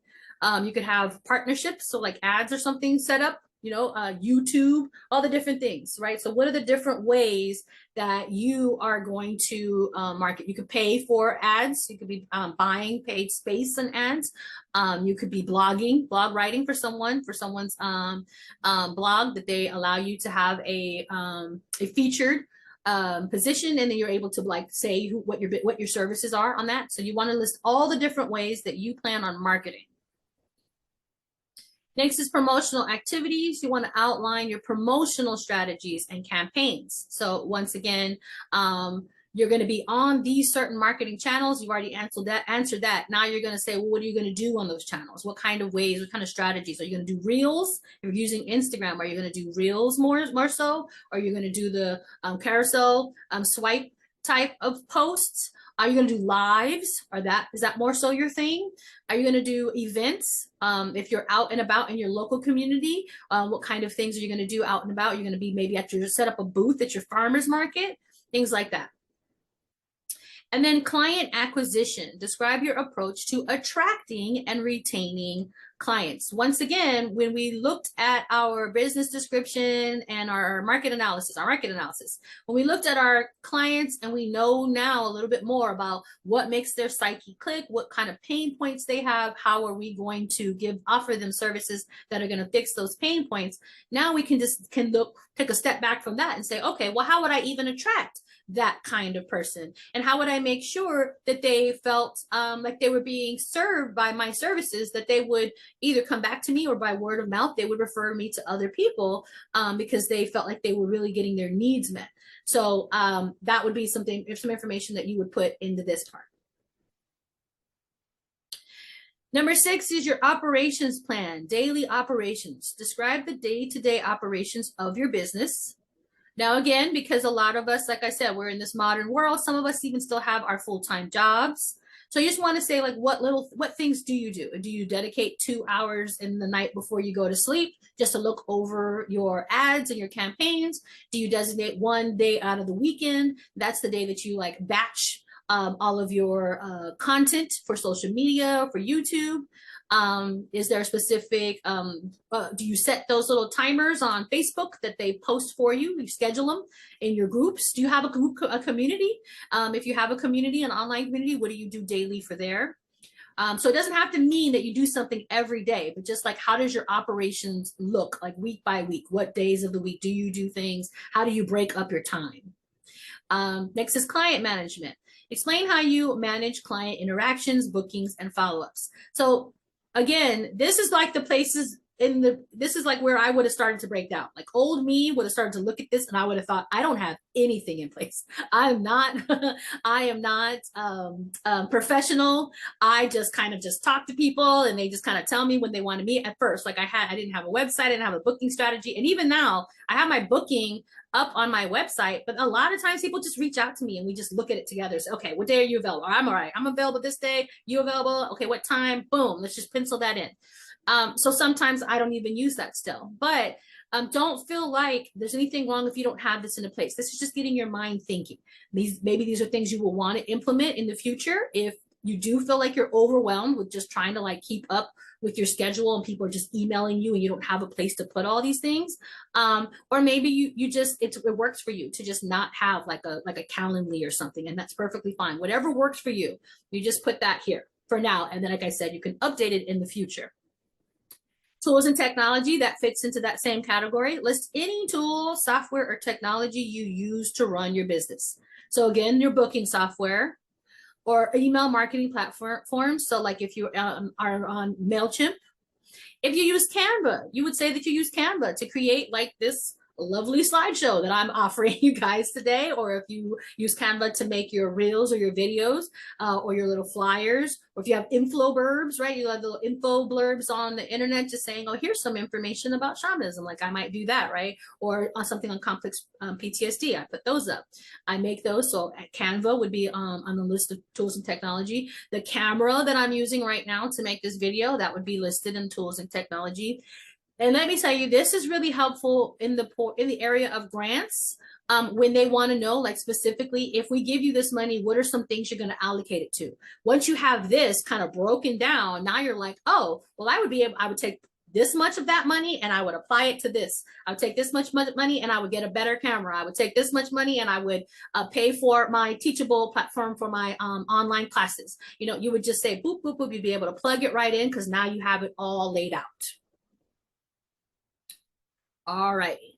You could have partnerships, so like ads or something set up, you know, YouTube, all the different things, right? So what are the different ways that you are going to market? You could pay for ads. You could be buying paid space and ads. You could be blog writing for someone's blog that they allow you to have a featured position, and then you're able to like say what your services are on that. So you want to list all the different ways that you plan on marketing. Next is promotional activities. You want to outline your promotional strategies and campaigns. So once again, you're going to be on these certain marketing channels. You've already answered that. Now you're going to say, well, what are you going to do on those channels? What kind of ways, what kind of strategies? Are you going to do reels? If you're using Instagram, are you going to do reels more so? Or are you going to do the carousel swipe type of posts? Are you going to do lives? Is that more so your thing? Are you going to do events? If you're out and about in your local community, what kind of things are you going to do out and about? You're going to be maybe set up a booth at your farmer's market, things like that. And then client acquisition. Describe your approach to attracting and retaining clients. Once again, when we looked at our business description and our market analysis, when we looked at our clients and we know now a little bit more about what makes their psyche click, what kind of pain points they have, how are we going to offer them services that are going to fix those pain points. Now we can take a step back from that and say, okay, well, how would I even attract that kind of person? And how would I make sure that they felt like they were being served by my services, that they would either come back to me or by word of mouth, they would refer me to other people because they felt like they were really getting their needs met. So that would be some information that you would put into this part. Number 6 is your operations plan, daily operations. Describe the day-to-day operations of your business. Now, again, because a lot of us, like I said, we're in this modern world, some of us even still have our full-time jobs. So you just want to say, like, what things do you do? Do you dedicate 2 hours in the night before you go to sleep just to look over your ads and your campaigns? Do you designate one day out of the weekend? That's the day that you like batch all of your content for social media, for YouTube. Is there a specific, do you set those little timers on Facebook that they post for you? You schedule them in your groups. Do you have a community? If you have a community, an online community, what do you do daily for there? So it doesn't have to mean that you do something every day, but just like, how does your operations look like week by week? What days of the week do you do things? How do you break up your time? Next is client management. Explain how you manage client interactions, bookings, and follow-ups. So again, this is like the places this is like where I would have started to break down. Like old me would have started to look at this and I would have thought, I don't have anything in place. I am not, I am not professional. I just kind of just talk to people and they just kind of tell me when they want to meet. At first, like I didn't have a website, I didn't have a booking strategy. And even now I have my booking up on my website, but a lot of times people just reach out to me and we just look at it together. So, okay, what day are you available? I'm all right. I'm available this day. You available? Okay, what time? Boom. Let's just pencil that in. So sometimes I don't even use that still, but don't feel like there's anything wrong if you don't have this in a place. This is just getting your mind thinking. Maybe these are things you will want to implement in the future if you do feel like you're overwhelmed with just trying to like keep up with your schedule and people are just emailing you and you don't have a place to put all these things. Or maybe you just, it works for you to just not have like a Calendly or something, and that's perfectly fine. Whatever works for you, you just put that here for now. And then, like I said, you can update it in the future. Tools and technology, that fits into that same category. List any tool, software, or technology you use to run your business. So again, your booking software or email marketing platforms. So like if you are on MailChimp, if you use Canva, you would say that you use Canva to create like this lovely slideshow that I'm offering you guys today. Or if you use Canva to make your reels or your videos or your little flyers, or if you have info blurbs, right? You have the little info blurbs on the internet just saying, oh, here's some information about shamanism. Like I might do that, right? Or on something on complex PTSD, I put those up. I make those. So Canva would be on the list of tools and technology. The camera that I'm using right now to make this video, that would be listed in tools and technology. And let me tell you, this is really helpful in the area of grants when they want to know, like specifically, if we give you this money, what are some things you're going to allocate it to? Once you have this kind of broken down, now you're like, oh, well, I would take this much of that money and I would apply it to this. I would take this much money and I would get a better camera. I would take this much money and I would pay for my Teachable platform for my online classes. You know, you would just say, boop, boop, boop. You'd be able to plug it right in because now you have it all laid out. All righty.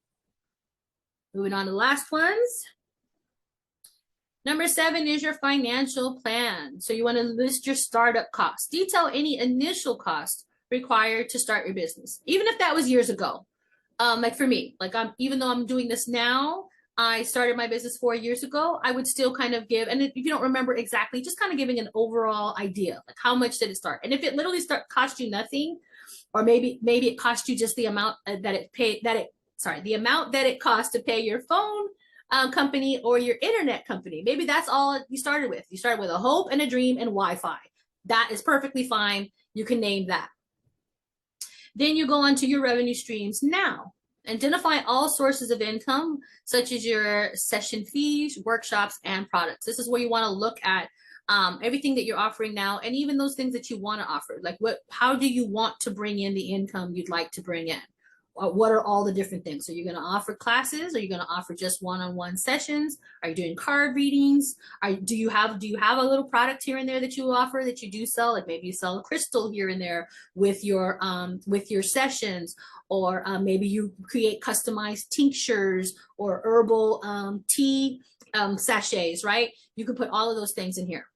Moving on to the last ones. Number 7 is your financial plan. So you want to list your startup costs. Detail any initial costs required to start your business, even if that was years ago. Like for me, like even though I'm doing this now, I started my business 4 years ago, I would still kind of give, and if you don't remember exactly, just kind of giving an overall idea, like how much did it start? And if it literally cost you nothing, or maybe it cost you just the amount the amount that it costs to pay your phone company or your internet company. Maybe that's all you started with. You started with a hope and a dream and Wi-Fi. That is perfectly fine. You can name that. Then you go on to your revenue streams now. Identify all sources of income, such as your session fees, workshops, and products. This is where you want to look at everything that you're offering now, and even those things that you want to offer. Like how do you want to bring in the income you'd like to bring in? What are all the different things? So you're going to offer classes? Are you going to offer just one-on-one sessions? Are you doing card readings? Do you have a little product here and there that you offer that you do sell? Like maybe you sell a crystal here and there with your sessions, or maybe you create customized tinctures or herbal tea sachets, right? You can put all of those things in here.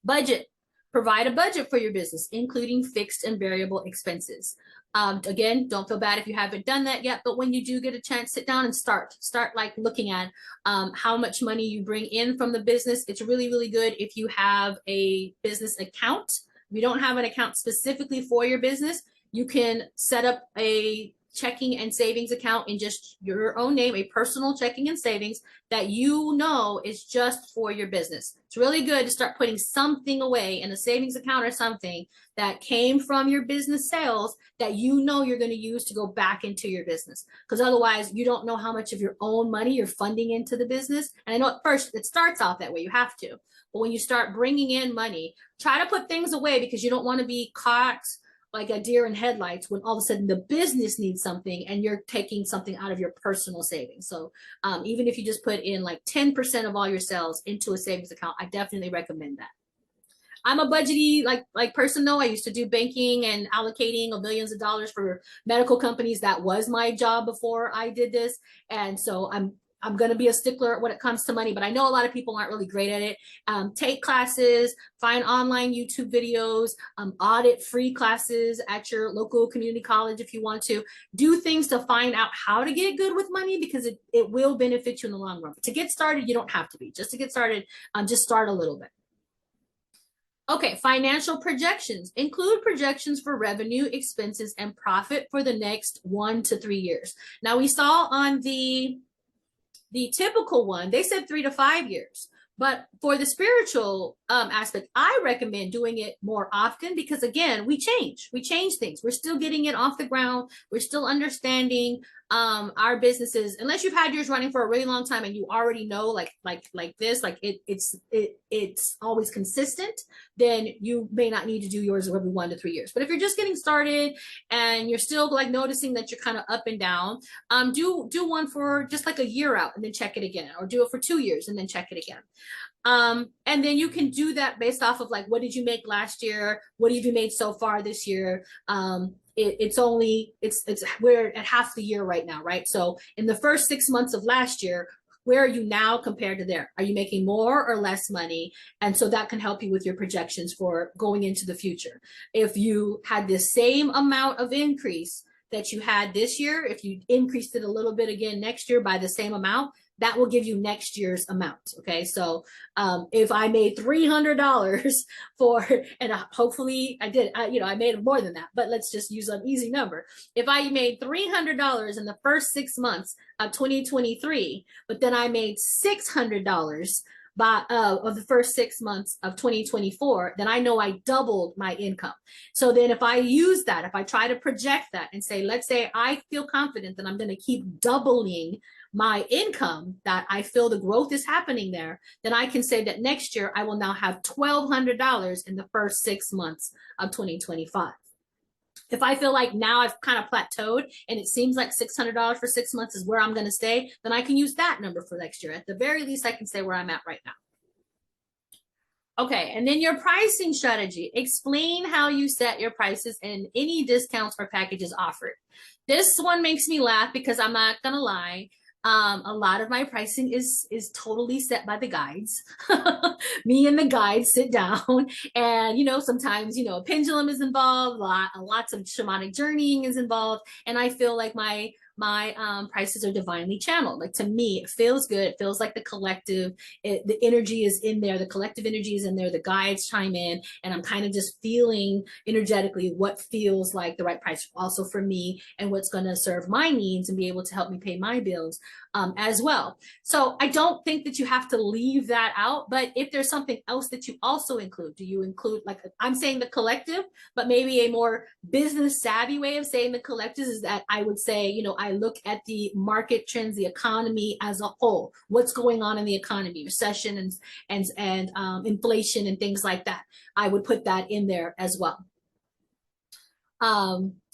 Budget. Provide a budget for your business, including fixed and variable expenses. Again, don't feel bad if you haven't done that yet, but when you do get a chance, sit down and start like looking at how much money you bring in from the business. It's really, really good if you have a business account. If you don't have an account specifically for your business, you can set up a checking and savings account in just your own name, a personal checking and savings that you know is just for your business. It's really good to start putting something away in a savings account or something that came from your business sales that you know you're going to use to go back into your business. Because otherwise you don't know how much of your own money you're funding into the business. And I know at first it starts out that way, you have to. But when you start bringing in money, try to put things away because you don't want to be caught like a deer in headlights when all of a sudden the business needs something and you're taking something out of your personal savings. So even if you just put in like 10% of all your sales into a savings account, I definitely recommend that. I'm a budgety like person though. I used to do banking and allocating of millions of dollars for medical companies. That was my job before I did this. And so I'm going to be a stickler when it comes to money, but I know a lot of people aren't really great at it. Take classes, find online YouTube videos, audit free classes at your local community college if you want to. Do things to find out how to get good with money, because it will benefit you in the long run. But to get started, you don't have to be. Just to get started, just start a little bit. Okay, financial projections include projections for revenue, expenses, and profit for the next 1 to 3 years. Now we saw on the typical one, they said 3 to 5 years. But for the spiritual aspect, I recommend doing it more often, because again, we change things. We're still getting it off the ground. We're still understanding our businesses. Unless you've had yours running for a really long time and you already know like this, like it's always consistent, then you may not need to do yours every 1 to 3 years. But if you're just getting started and you're still like noticing that you're kind of up and down, do one for just like a year out and then check it again, or do it for 2 years and then check it again. And then you can do that based off of like, what did you make last year? What have you made so far this year? We're at half the year right now, right? So in the first 6 months of last year, where are you now compared to there? Are you making more or less money? And so that can help you with your projections for going into the future. If you had the same amount of increase that you had this year, if you increased it a little bit again next year by the same amount, that will give you next year's amount. Okay, so if I made $300 for, and hopefully I did, I made more than that, but let's just use an easy number. If I made $300 in the first 6 months of 2023, but then I made $600 of the first 6 months of 2024, then I know I doubled my income. So then if I use that, if I try to project that and say, let's say I feel confident that I'm going to keep doubling my income, that I feel the growth is happening there, then I can say that next year I will now have $1,200 in the first 6 months of 2025. If I feel like now I've kind of plateaued and it seems like $600 for 6 months is where I'm going to stay, then I can use that number for next year. At the very least, I can say where I'm at right now. Okay, and then your pricing strategy. Explain how you set your prices and any discounts or packages offered. This one makes me laugh because I'm not going to lie. A lot of my pricing is totally set by the guides. Me and the guides sit down, and sometimes a pendulum is involved, lots of shamanic journeying is involved, and I feel like my prices are divinely channeled. Like, to me, it feels good. It feels like the collective, the energy is in there. The collective energy is in there. The guides chime in, and I'm kind of just feeling energetically what feels like the right price also for me, and what's going to serve my needs and be able to help me pay my bills as well. So I don't think that you have to leave that out, but if there's something else that you also include, do you include, like I'm saying the collective, but maybe a more business savvy way of saying the collective is that I would say, I look at the market trends, the economy as a whole, what's going on in the economy, recession and inflation and things like that. I would put that in there as well.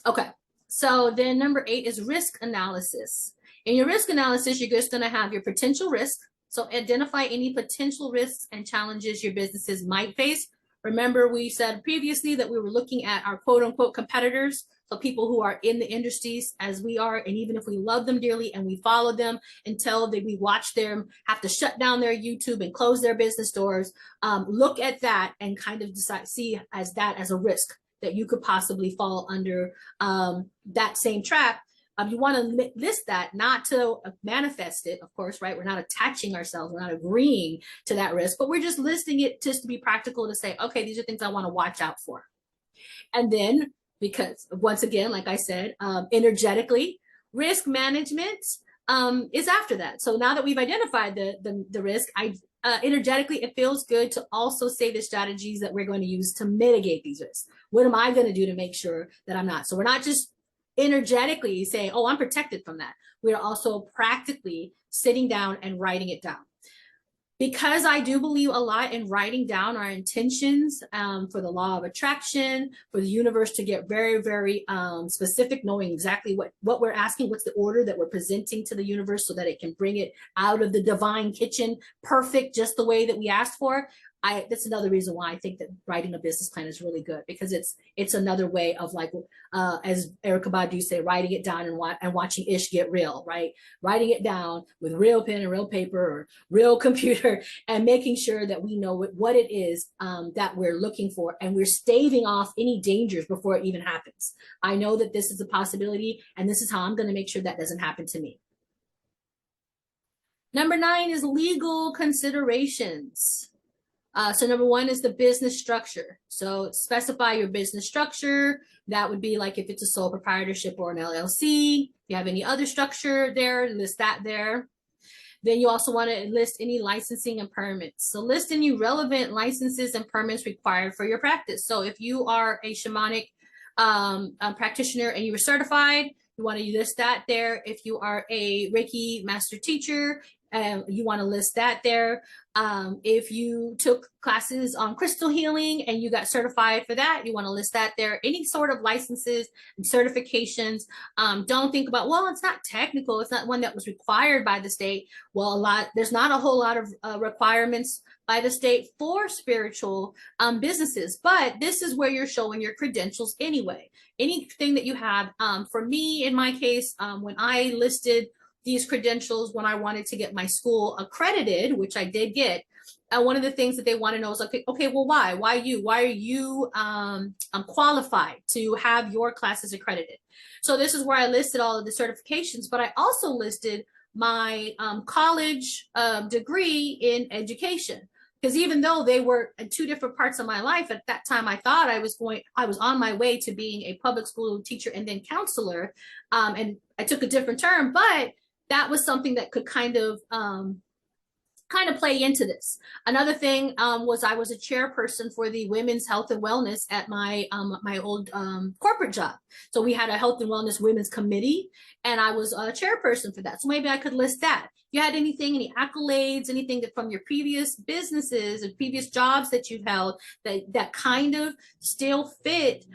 Okay, so then number 8 is risk analysis. In your risk analysis, you're just going to have your potential risk. So identify any potential risks and challenges your businesses might face. Remember, we said previously that we were looking at our quote unquote competitors. So people who are in the industries as we are, and even if we love them dearly and we follow them until we watch them have to shut down their YouTube and close their business doors, look at that and kind of see that as a risk that you could possibly fall under that same trap. You want to list that, not to manifest it, of course, right? We're not attaching ourselves. We're not agreeing to that risk, but we're just listing it just to be practical, to say, okay, these are things I want to watch out for. And then, because once again, like I said, energetically, risk management is after that. So now that we've identified the risk, energetically, it feels good to also say the strategies that we're going to use to mitigate these risks. What am I going to do to make sure that I'm not? So we're not just energetically saying, oh, I'm protected from that. We're also practically sitting down and writing it down. Because I do believe a lot in writing down our intentions for the law of attraction, for the universe to get very, very specific, knowing exactly what we're asking, what's the order that we're presenting to the universe so that it can bring it out of the divine kitchen perfect, just the way that we asked for. that's another reason why I think that writing a business plan is really good, because it's another way of like, as Erica Badu say, writing it down and watching ish get real, right? Writing it down with real pen and real paper or real computer, and making sure that we know what it is that we're looking for, and we're staving off any dangers before it even happens. I know that this is a possibility, and this is how I'm going to make sure that doesn't happen to me. Number 9 is legal considerations. So number 1 is the business structure. So specify your business structure. That would be like if it's a sole proprietorship or an LLC. If you have any other structure there, list that there. Then you also want to list any licensing and permits. So list any relevant licenses and permits required for your practice. So if you are a shamanic practitioner and you were certified, you want to list that there. If you are a Reiki master teacher, you want to list that there. If you took classes on crystal healing and you got certified for that, you want to list that there. Any sort of licenses and certifications. Don't think about, well, it's not technical. It's not one that was required by the state. Well, there's not a whole lot of requirements by the state for spiritual businesses, but this is where you're showing your credentials anyway. Anything that you have. For me, in my case, when I listed these credentials, when I wanted to get my school accredited, which I did get, one of the things that they want to know is like, okay, well, why are you qualified to have your classes accredited? So this is where I listed all of the certifications, but I also listed my college degree in education. Because even though they were in 2 different parts of my life, at that time I thought I was on my way to being a public school teacher and then counselor, and I took a different turn, but that was something that could kind of play into this. Another thing was I was a chairperson for the women's health and wellness at my my old corporate job. So we had a health and wellness women's committee, and I was a chairperson for that. So maybe I could list that. If you had anything, any accolades, anything that from your previous businesses and previous jobs that you've held that kind of still fit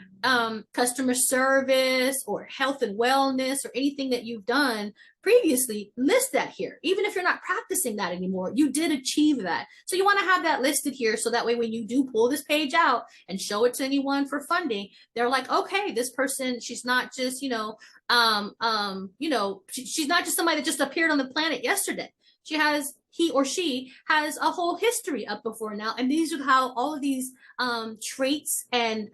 customer service or health and wellness or anything that you've done previously, list that here. Even if you're not practicing that anymore, you did achieve that. So you want to have that listed here, so that way when you do pull this page out and show it to anyone for funding, they're like, okay, this person, she's not just, she's not just somebody that just appeared on the planet yesterday. He or she has a whole history up before now, and these are how all of these traits and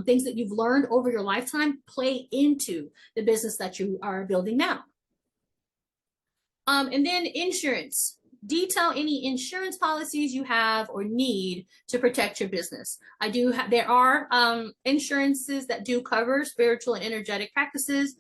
things that you've learned over your lifetime play into the business that you are building now. And then insurance. Detail any insurance policies you have or need to protect your business. There are insurances that do cover spiritual and energetic practices.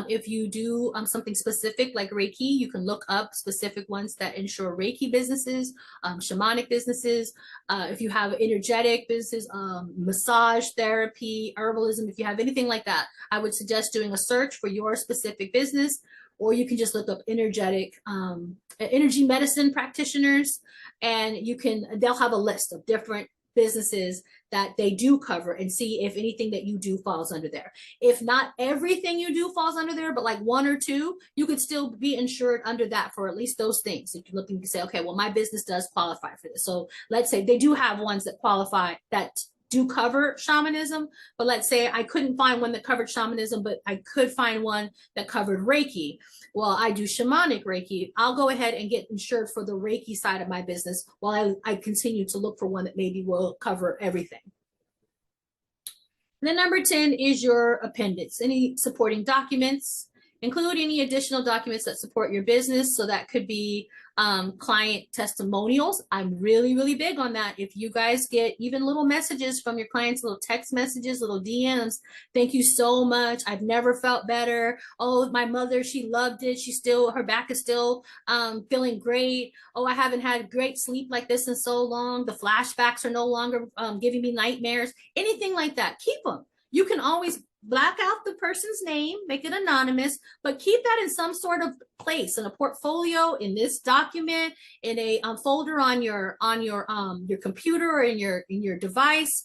If you do something specific like Reiki, you can look up specific ones that insure Reiki businesses, shamanic businesses. If you have energetic businesses, massage therapy, herbalism, if you have anything like that, I would suggest doing a search for your specific business. Or you can just look up energy medicine practitioners, and they'll have a list of different businesses that they do cover, and see if anything that you do falls under there. If not everything you do falls under there, but like 1 or 2, you could still be insured under that for at least those things. If you're looking to say, okay, well, my business does qualify for this. So let's say they do have ones that qualify that do cover shamanism, but let's say I couldn't find one that covered shamanism, but I could find one that covered Reiki. Well, I do shamanic Reiki. I'll go ahead and get insured for the Reiki side of my business while I continue to look for one that maybe will cover everything. And then number 10 is your appendix. Any supporting documents. Include any additional documents that support your business. So that could be client testimonials. I'm really, really big on that. If you guys get even little messages from your clients, little text messages, little DMs, thank you so much. I've never felt better. Oh, my mother, she loved it. Her back is still feeling great. Oh, I haven't had great sleep like this in so long. The flashbacks are no longer giving me nightmares. Anything like that, keep them. You can always black out the person's name, make it anonymous, but keep that in some sort of place, in a portfolio, in this document, in a folder on your computer or in your device,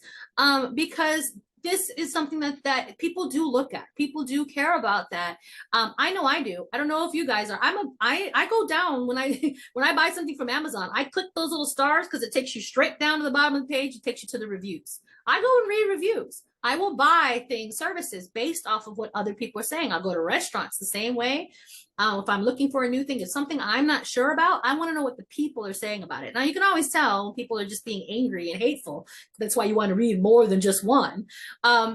because this is something that people do look at. People do care about that. I know I do. I don't know if you guys are. I go down when I when I buy something from Amazon. I click those little stars because it takes you straight down to the bottom of the page. It takes you to the reviews. I go and read reviews. I will buy things, services based off of what other people are saying. I'll go to restaurants the same way. If I'm looking for a new thing, if something I'm not sure about, I want to know what the people are saying about it. Now, you can always tell people are just being angry and hateful. That's why you want to read more than just one.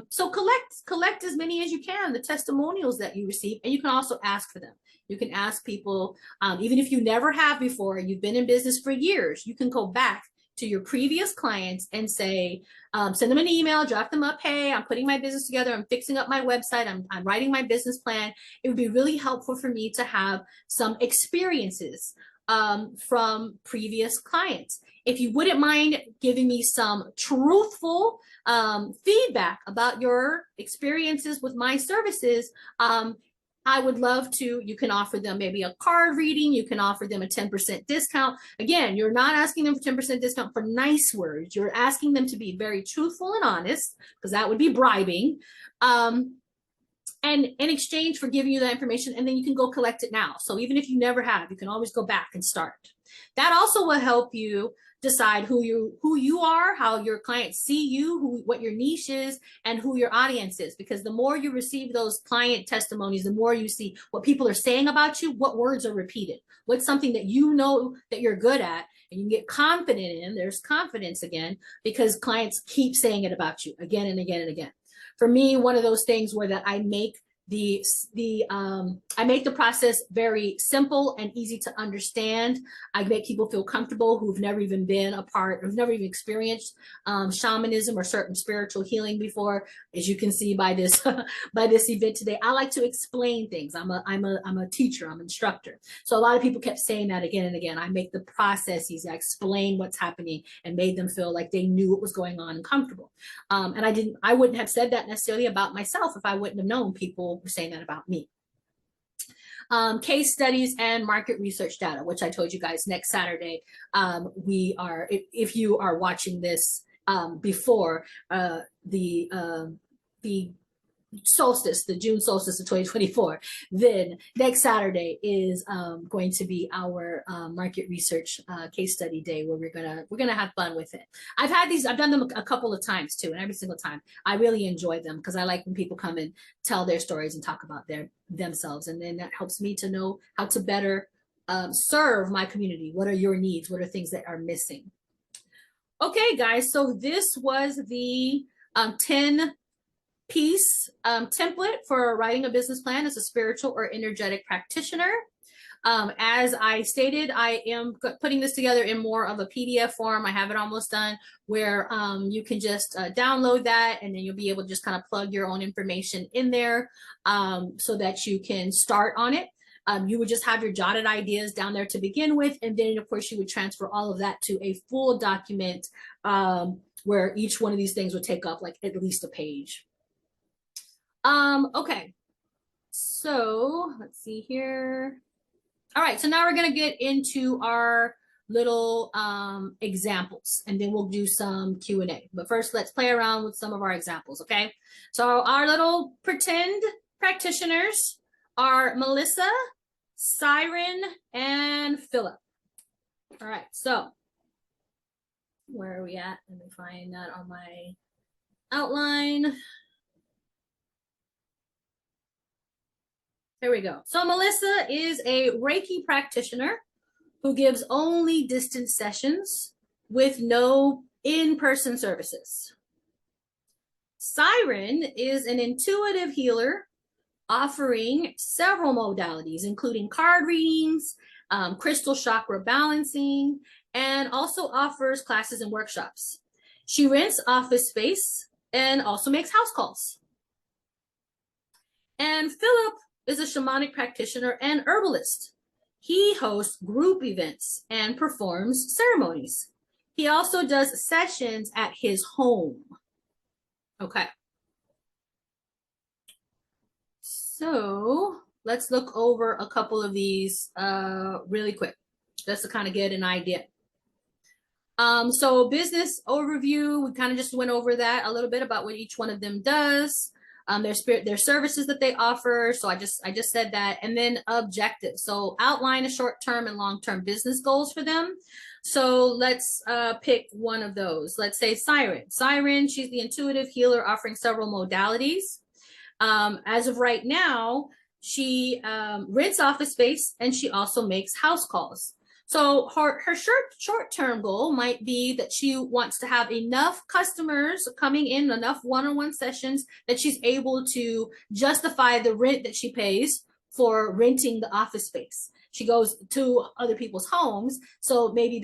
So collect as many as you can, the testimonials that you receive, and you can also ask for them. You can ask people, even if you never have before, you've been in business for years, you can go back to your previous clients and say, send them an email, drop them up, hey, I'm putting my business together, I'm fixing up my website, I'm writing my business plan. It would be really helpful for me to have some experiences from previous clients. If you wouldn't mind giving me some truthful feedback about your experiences with my services, I would love to. You can offer them maybe a card reading. You can offer them a 10% discount. Again, you're not asking them for 10% discount for nice words. You're asking them to be very truthful and honest, because that would be bribing. And in exchange for giving you that information, and then you can go collect it now. So even if you never have, you can always go back and start. That also will help you decide who you are, how your clients see you, what your niche is, and who your audience is. Because the more you receive those client testimonies, the more you see what people are saying about you, what words are repeated, what's something that you know that you're good at, and you can get confident in. There's confidence again, because clients keep saying it about you again and again and again. For me, one of those things where that I make I make the process very simple and easy to understand. I make people feel comfortable who've never even been a part, who've never even experienced shamanism or certain spiritual healing before. As you can see by this by this event today, I like to explain things. I'm a teacher, I'm an instructor. So a lot of people kept saying that again and again. I make the process easy. I explain what's happening and made them feel like they knew what was going on and comfortable. And I wouldn't have said that necessarily about myself if I wouldn't have known people were saying that about me. Case studies and market research data, which I told you guys next Saturday. We are, if you are watching this before the solstice, the June solstice of 2024, then next Saturday is going to be our market research case study day, where we're gonna have fun with it. I've done them a couple of times too, and every single time I really enjoy them, because I like when people come and tell their stories and talk about themselves, and then that helps me to know how to better serve my community. What are your needs? What are things that are missing? Okay, guys, so this was the 10-piece template for writing a business plan as a spiritual or energetic practitioner. As I stated, I am putting this together in more of a PDF form. I have it almost done, where you can just download that, and then you'll be able to just kind of plug your own information in there so that you can start on it. You would just have your jotted ideas down there to begin with, and then of course you would transfer all of that to a full document where each one of these things would take up like at least a page. Okay, so let's see here. All right, so now we're going to get into our little examples, and then we'll do some Q&A. But first, let's play around with some of our examples, okay? So our little pretend practitioners are Melissa, Siren, and Philip. All right, so where are we at? Let me find that on my outline. There we go. So Melissa is a Reiki practitioner who gives only distance sessions with no in-person services. Siren is an intuitive healer offering several modalities, including card readings, crystal chakra balancing, and also offers classes and workshops. She rents office space and also makes house calls. And Philip is a shamanic practitioner and herbalist. He hosts group events and performs ceremonies. He also does sessions at his home. Okay. So let's look over a couple of these really quick, just to kind of get an idea. So business overview, we kind of just went over that a little bit about what each one of them does. Their services that they offer. So I just said that. And then objectives. So outline a short-term and long-term business goals for them. So let's pick one of those. Let's say Siren. Siren, she's the intuitive healer offering several modalities. As of right now, she rents office space and she also makes house calls. So her short-term goal might be that she wants to have enough customers coming in, enough one-on-one sessions that she's able to justify the rent that she pays for renting the office space. She goes to other people's homes, so maybe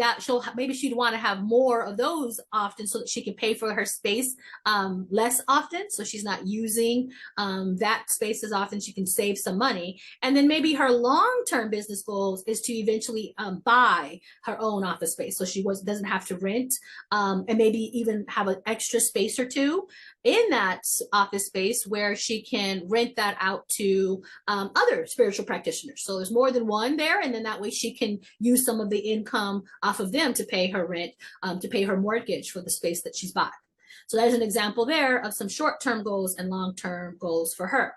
she'd want to have more of those often so that she can pay for her space less often, so she's not using that space as often. She can save some money. And then maybe her long-term business goals is to eventually buy her own office space, so she doesn't have to rent, and maybe even have an extra space or two in that office space where she can rent that out to other spiritual practitioners. So there's more than one there, and then that way she can use some of the income off of them to pay her rent, to pay her mortgage for the space that she's bought. So there's an example there of some short-term goals and long-term goals for her.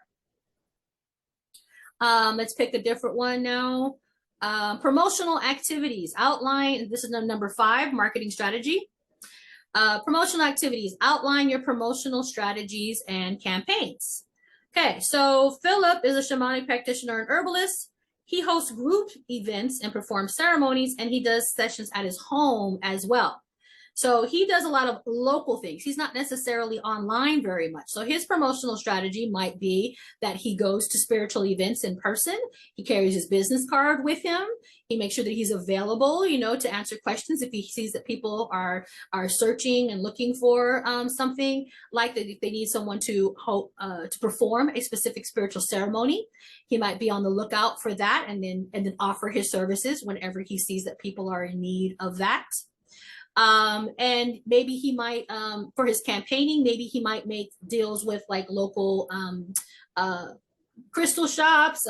Let's pick a different one now. Promotional activities. Outline, this is number 5, marketing strategy. Promotional activities. Outline your promotional strategies and campaigns. Okay, so Philip is a shamanic practitioner and herbalist. He hosts group events and performs ceremonies, and he does sessions at his home as well. So he does a lot of local things. He's not necessarily online very much. So his promotional strategy might be that he goes to spiritual events in person. He carries his business card with him. He makes sure that he's available, to answer questions if he sees that people are searching and looking for something, like that. If they need someone to perform a specific spiritual ceremony, he might be on the lookout for that, and then offer his services whenever he sees that people are in need of that. And maybe he might, for his campaigning, maybe he might make deals with like local crystal shops,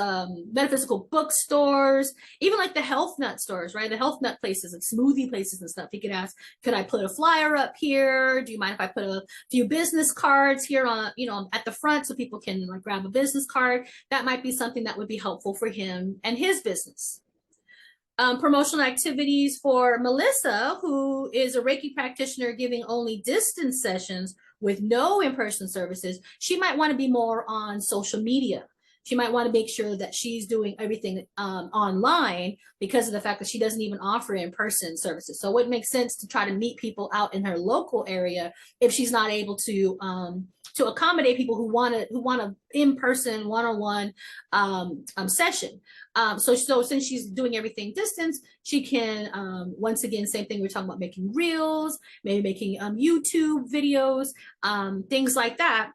metaphysical bookstores, even like the health nut stores, right? The health nut places and smoothie places and stuff. He could ask, could I put a flyer up here? Do you mind if I put a few business cards here on, at the front so people can like grab a business card? That might be something that would be helpful for him and his business. Promotional activities for Melissa, who is a Reiki practitioner giving only distance sessions with no in-person services. She might want to be more on social media. She might want to make sure that she's doing everything online because of the fact that she doesn't even offer in-person services. So it would make sense to try to meet people out in her local area if she's not able to accommodate people who want a in-person one-on-one session. So since she's doing everything distance, she can, once again, same thing, we're talking about making reels, maybe making YouTube videos, things like that.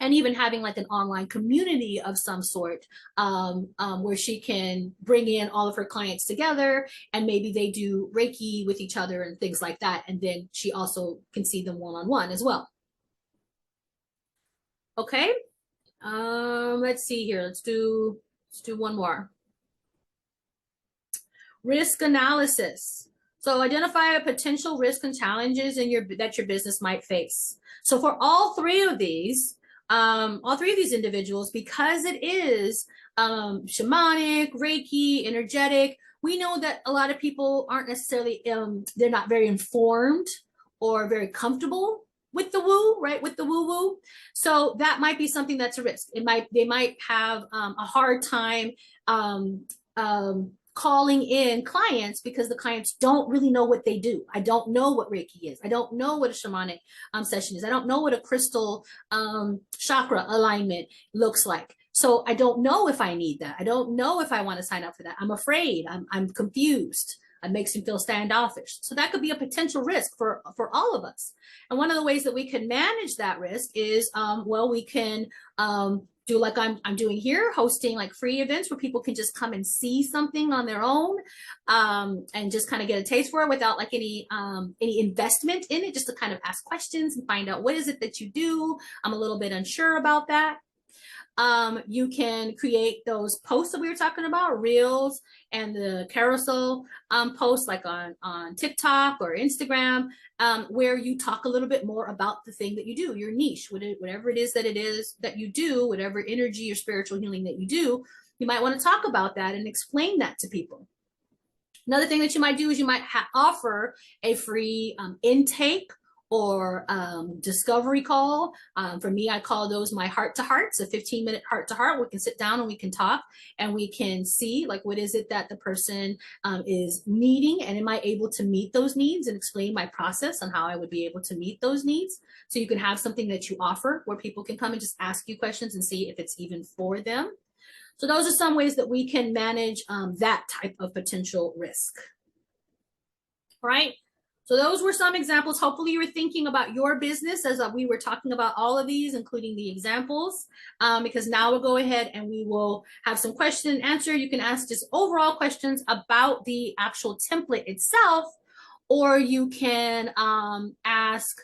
And even having like an online community of some sort where she can bring in all of her clients together, and maybe they do Reiki with each other and things like that. And then she also can see them one-on-one as well. Okay, let's see here. Let's do one more. Risk analysis. So identify a potential risk and challenges that your business might face. So for all three of these individuals, because it is shamanic, Reiki, energetic, we know that a lot of people aren't necessarily, they're not very informed or very comfortable with the woo, right? With the woo-woo. So that might be something that's a risk. They might have a hard time calling in clients because the clients don't really know what they do. I don't know what Reiki is. I don't know what a shamanic session is. I don't know what a crystal chakra alignment looks like. So I don't know if I need that. I don't know if I want to sign up for that. I'm afraid. I'm confused. It makes me feel standoffish. So that could be a potential risk for all of us. And one of the ways that we can manage that risk is, we can do like I'm doing here, hosting like free events where people can just come and see something on their own, and just kind of get a taste for it without like any investment in it, just to kind of ask questions and find out, what is it that you do? I'm a little bit unsure about that. You can create those posts that we were talking about, reels and the carousel posts like on TikTok or Instagram, where you talk a little bit more about the thing that you do, your niche, whatever it is that you do, whatever energy or spiritual healing that you do, you might want to talk about that and explain that to people. Another thing that you might do is you might offer a free intake or discovery call. For me, I call those my heart to hearts, a 15-minute heart to heart. We can sit down and we can talk and we can see like what is it that the person is needing, and am I able to meet those needs, and explain my process on how I would be able to meet those needs. So you can have something that you offer where people can come and just ask you questions and see if it's even for them. So those are some ways that we can manage that type of potential risk. All right. So those were some examples. Hopefully you were thinking about your business as we were talking about all of these, including the examples, because now we'll go ahead and we will have some question and answer. You can ask just overall questions about the actual template itself, or you can ask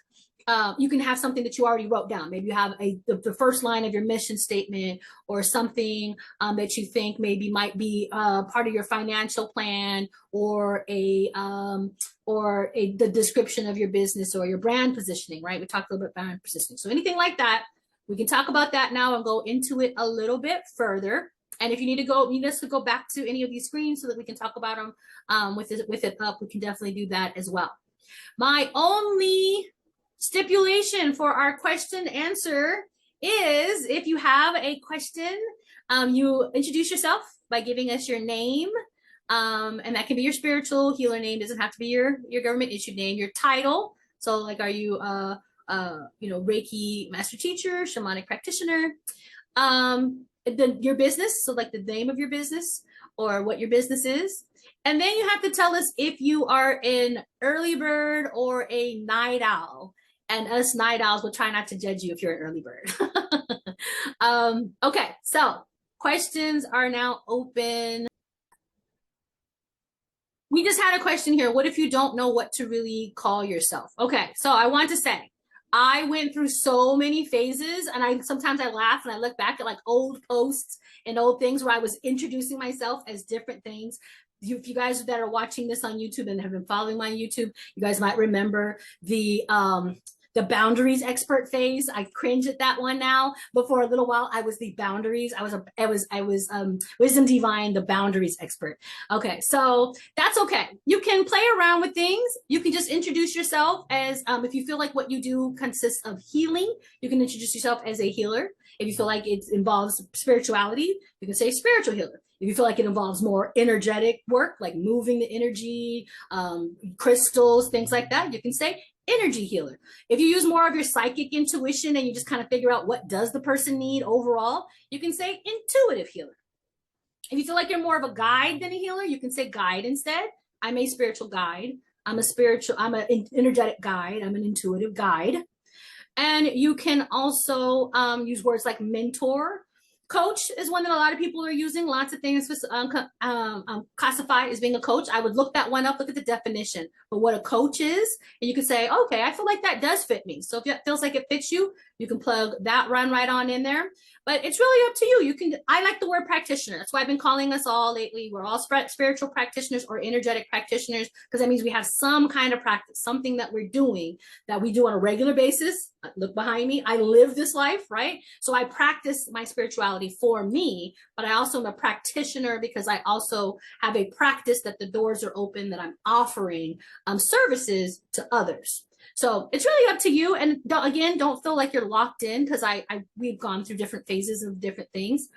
you can have something that you already wrote down. Maybe you have the first line of your mission statement, or something that you think maybe might be part of your financial plan, or the description of your business or your brand positioning, right? We talked a little bit about brand positioning. So anything like that, we can talk about that now and go into it a little bit further. And if you need us to go back to any of these screens so that we can talk about them with it up, we can definitely do that as well. My only stipulation for our question answer is, if you have a question, you introduce yourself by giving us your name, and that can be your spiritual healer name. Doesn't have to be your government issued name. Your title. So like, are you Reiki master teacher, shamanic practitioner? Your business, so like the name of your business or what your business is. And then you have to tell us if you are an early bird or a night owl. And us night owls will try not to judge you if you're an early bird. Okay, so questions are now open. We just had a question here. What if you don't know what to really call yourself? Okay, so I want to say, I went through so many phases, and sometimes I laugh and I look back at like old posts and old things where I was introducing myself as different things. If you guys that are watching this on YouTube and have been following my YouTube, you guys might remember the boundaries expert phase. I cringe at that one now, but for a little while I was the boundaries. I was wisdom divine, the boundaries expert. Okay, so that's okay. You can play around with things. You can just introduce yourself as, if you feel like what you do consists of healing, you can introduce yourself as a healer. If you feel like it involves spirituality, you can say spiritual healer. If you feel like it involves more energetic work, like moving the energy, crystals, things like that, you can say energy healer. If you use more of your psychic intuition and you just kind of figure out what does the person need overall, you can say intuitive healer. If you feel like you're more of a guide than a healer, you can say guide instead. I'm a spiritual guide. I'm an energetic guide. I'm an intuitive guide. And you can also use words like mentor. Coach is one that a lot of people are using. Lots of things classify as being a coach. I would look that one up, look at the definition for what a coach is, and you can say, okay, I feel like that does fit me. So if it feels like it fits you, you can plug that run right on in there. But it's really up to you. I like the word practitioner. That's why I've been calling us all lately. We're all spiritual practitioners or energetic practitioners, because that means we have some kind of practice, something that we're doing that we do on a regular basis. Look behind me. I live this life, right? So I practice my spirituality for me, but I also am a practitioner because I also have a practice that the doors are open, that I'm offering services to others. So it's really up to you. And don't feel like you're locked in, because we've gone through different phases of different things.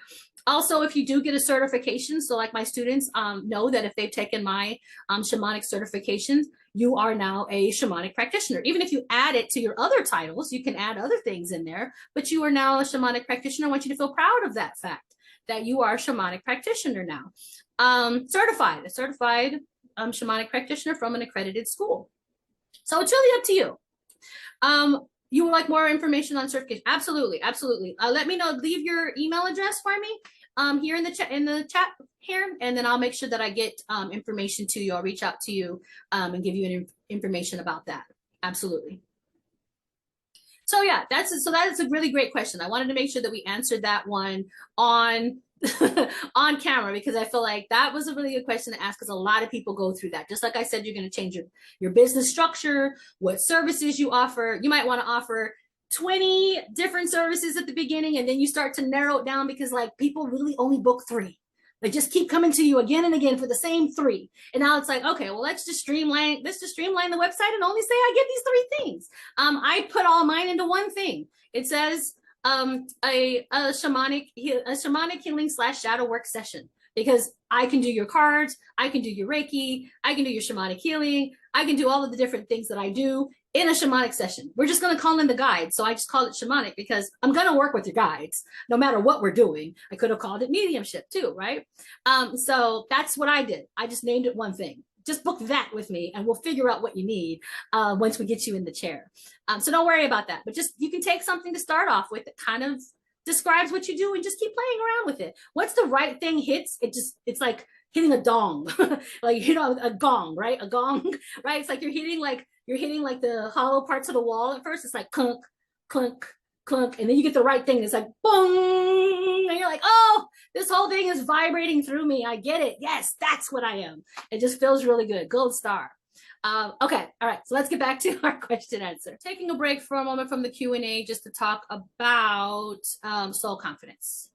Also, if you do get a certification, so like my students know that if they've taken my shamanic certifications, you are now a shamanic practitioner. Even if you add it to your other titles, you can add other things in there, but you are now a shamanic practitioner. I want you to feel proud of that fact, that you are a shamanic practitioner now. A certified shamanic practitioner from an accredited school. So it's really up to you. You would like more information on certification? Absolutely, absolutely. Let me know. Leave your email address for me here in the chat here, and then I'll make sure that I get information to you. I'll reach out to you and give you information about that. Absolutely. So yeah, that is a really great question. I wanted to make sure that we answered that one on on camera, because I feel like that was a really good question to ask, because a lot of people go through that. Just like I said, you're going to change your business structure, what services you offer. You might want to offer 20 different services at the beginning, and then you start to narrow it down, because like people really only book 3. They just keep coming to you again and again for the same 3. And now it's like, okay, well, let's just streamline the website and only say I get these 3 things. I put all mine into one thing. It says a shamanic healing / shadow work session, because I can do your cards, I can do your Reiki, I can do your shamanic healing, I can do all of the different things that I do in a shamanic session. We're just going to call in the guides. So I just call it shamanic, because I'm going to work with your guides no matter what we're doing. I could have called it mediumship too, right? So that's what I did. I just named it one thing. Just book that with me, and we'll figure out what you need once we get you in the chair. So don't worry about that. But just, you can take something to start off with that kind of describes what you do, and just keep playing around with it. Once the right thing hits, it's like hitting a dong, like, you know, a gong, right? A gong, right? It's like you're hitting like the hollow parts of the wall at first. It's like clunk, clunk, clunk, and then you get the right thing. It's like boom, and you're like, oh, this whole thing is vibrating through me. I get it. Yes, that's what I am. It just feels really good. Gold star. Okay, all right, so let's get back to our question answer. Taking a break for a moment from the Q&A just to talk about soul confidence.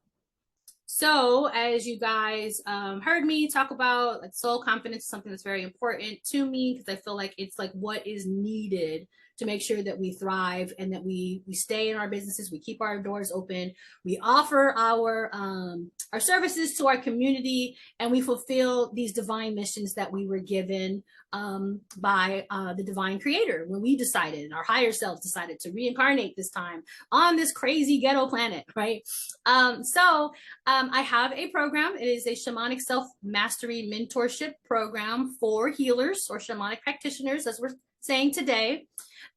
So as you guys heard me talk about, like, soul confidence is something that's very important to me, because I feel like it's like what is needed to make sure that we thrive and that we stay in our businesses, we keep our doors open, we offer our services to our community, and we fulfill these divine missions that we were given by the divine creator when we decided, our higher selves decided, to reincarnate this time on this crazy ghetto planet, right? I have a program. It is a shamanic self-mastery mentorship program for healers or shamanic practitioners, as we're saying today.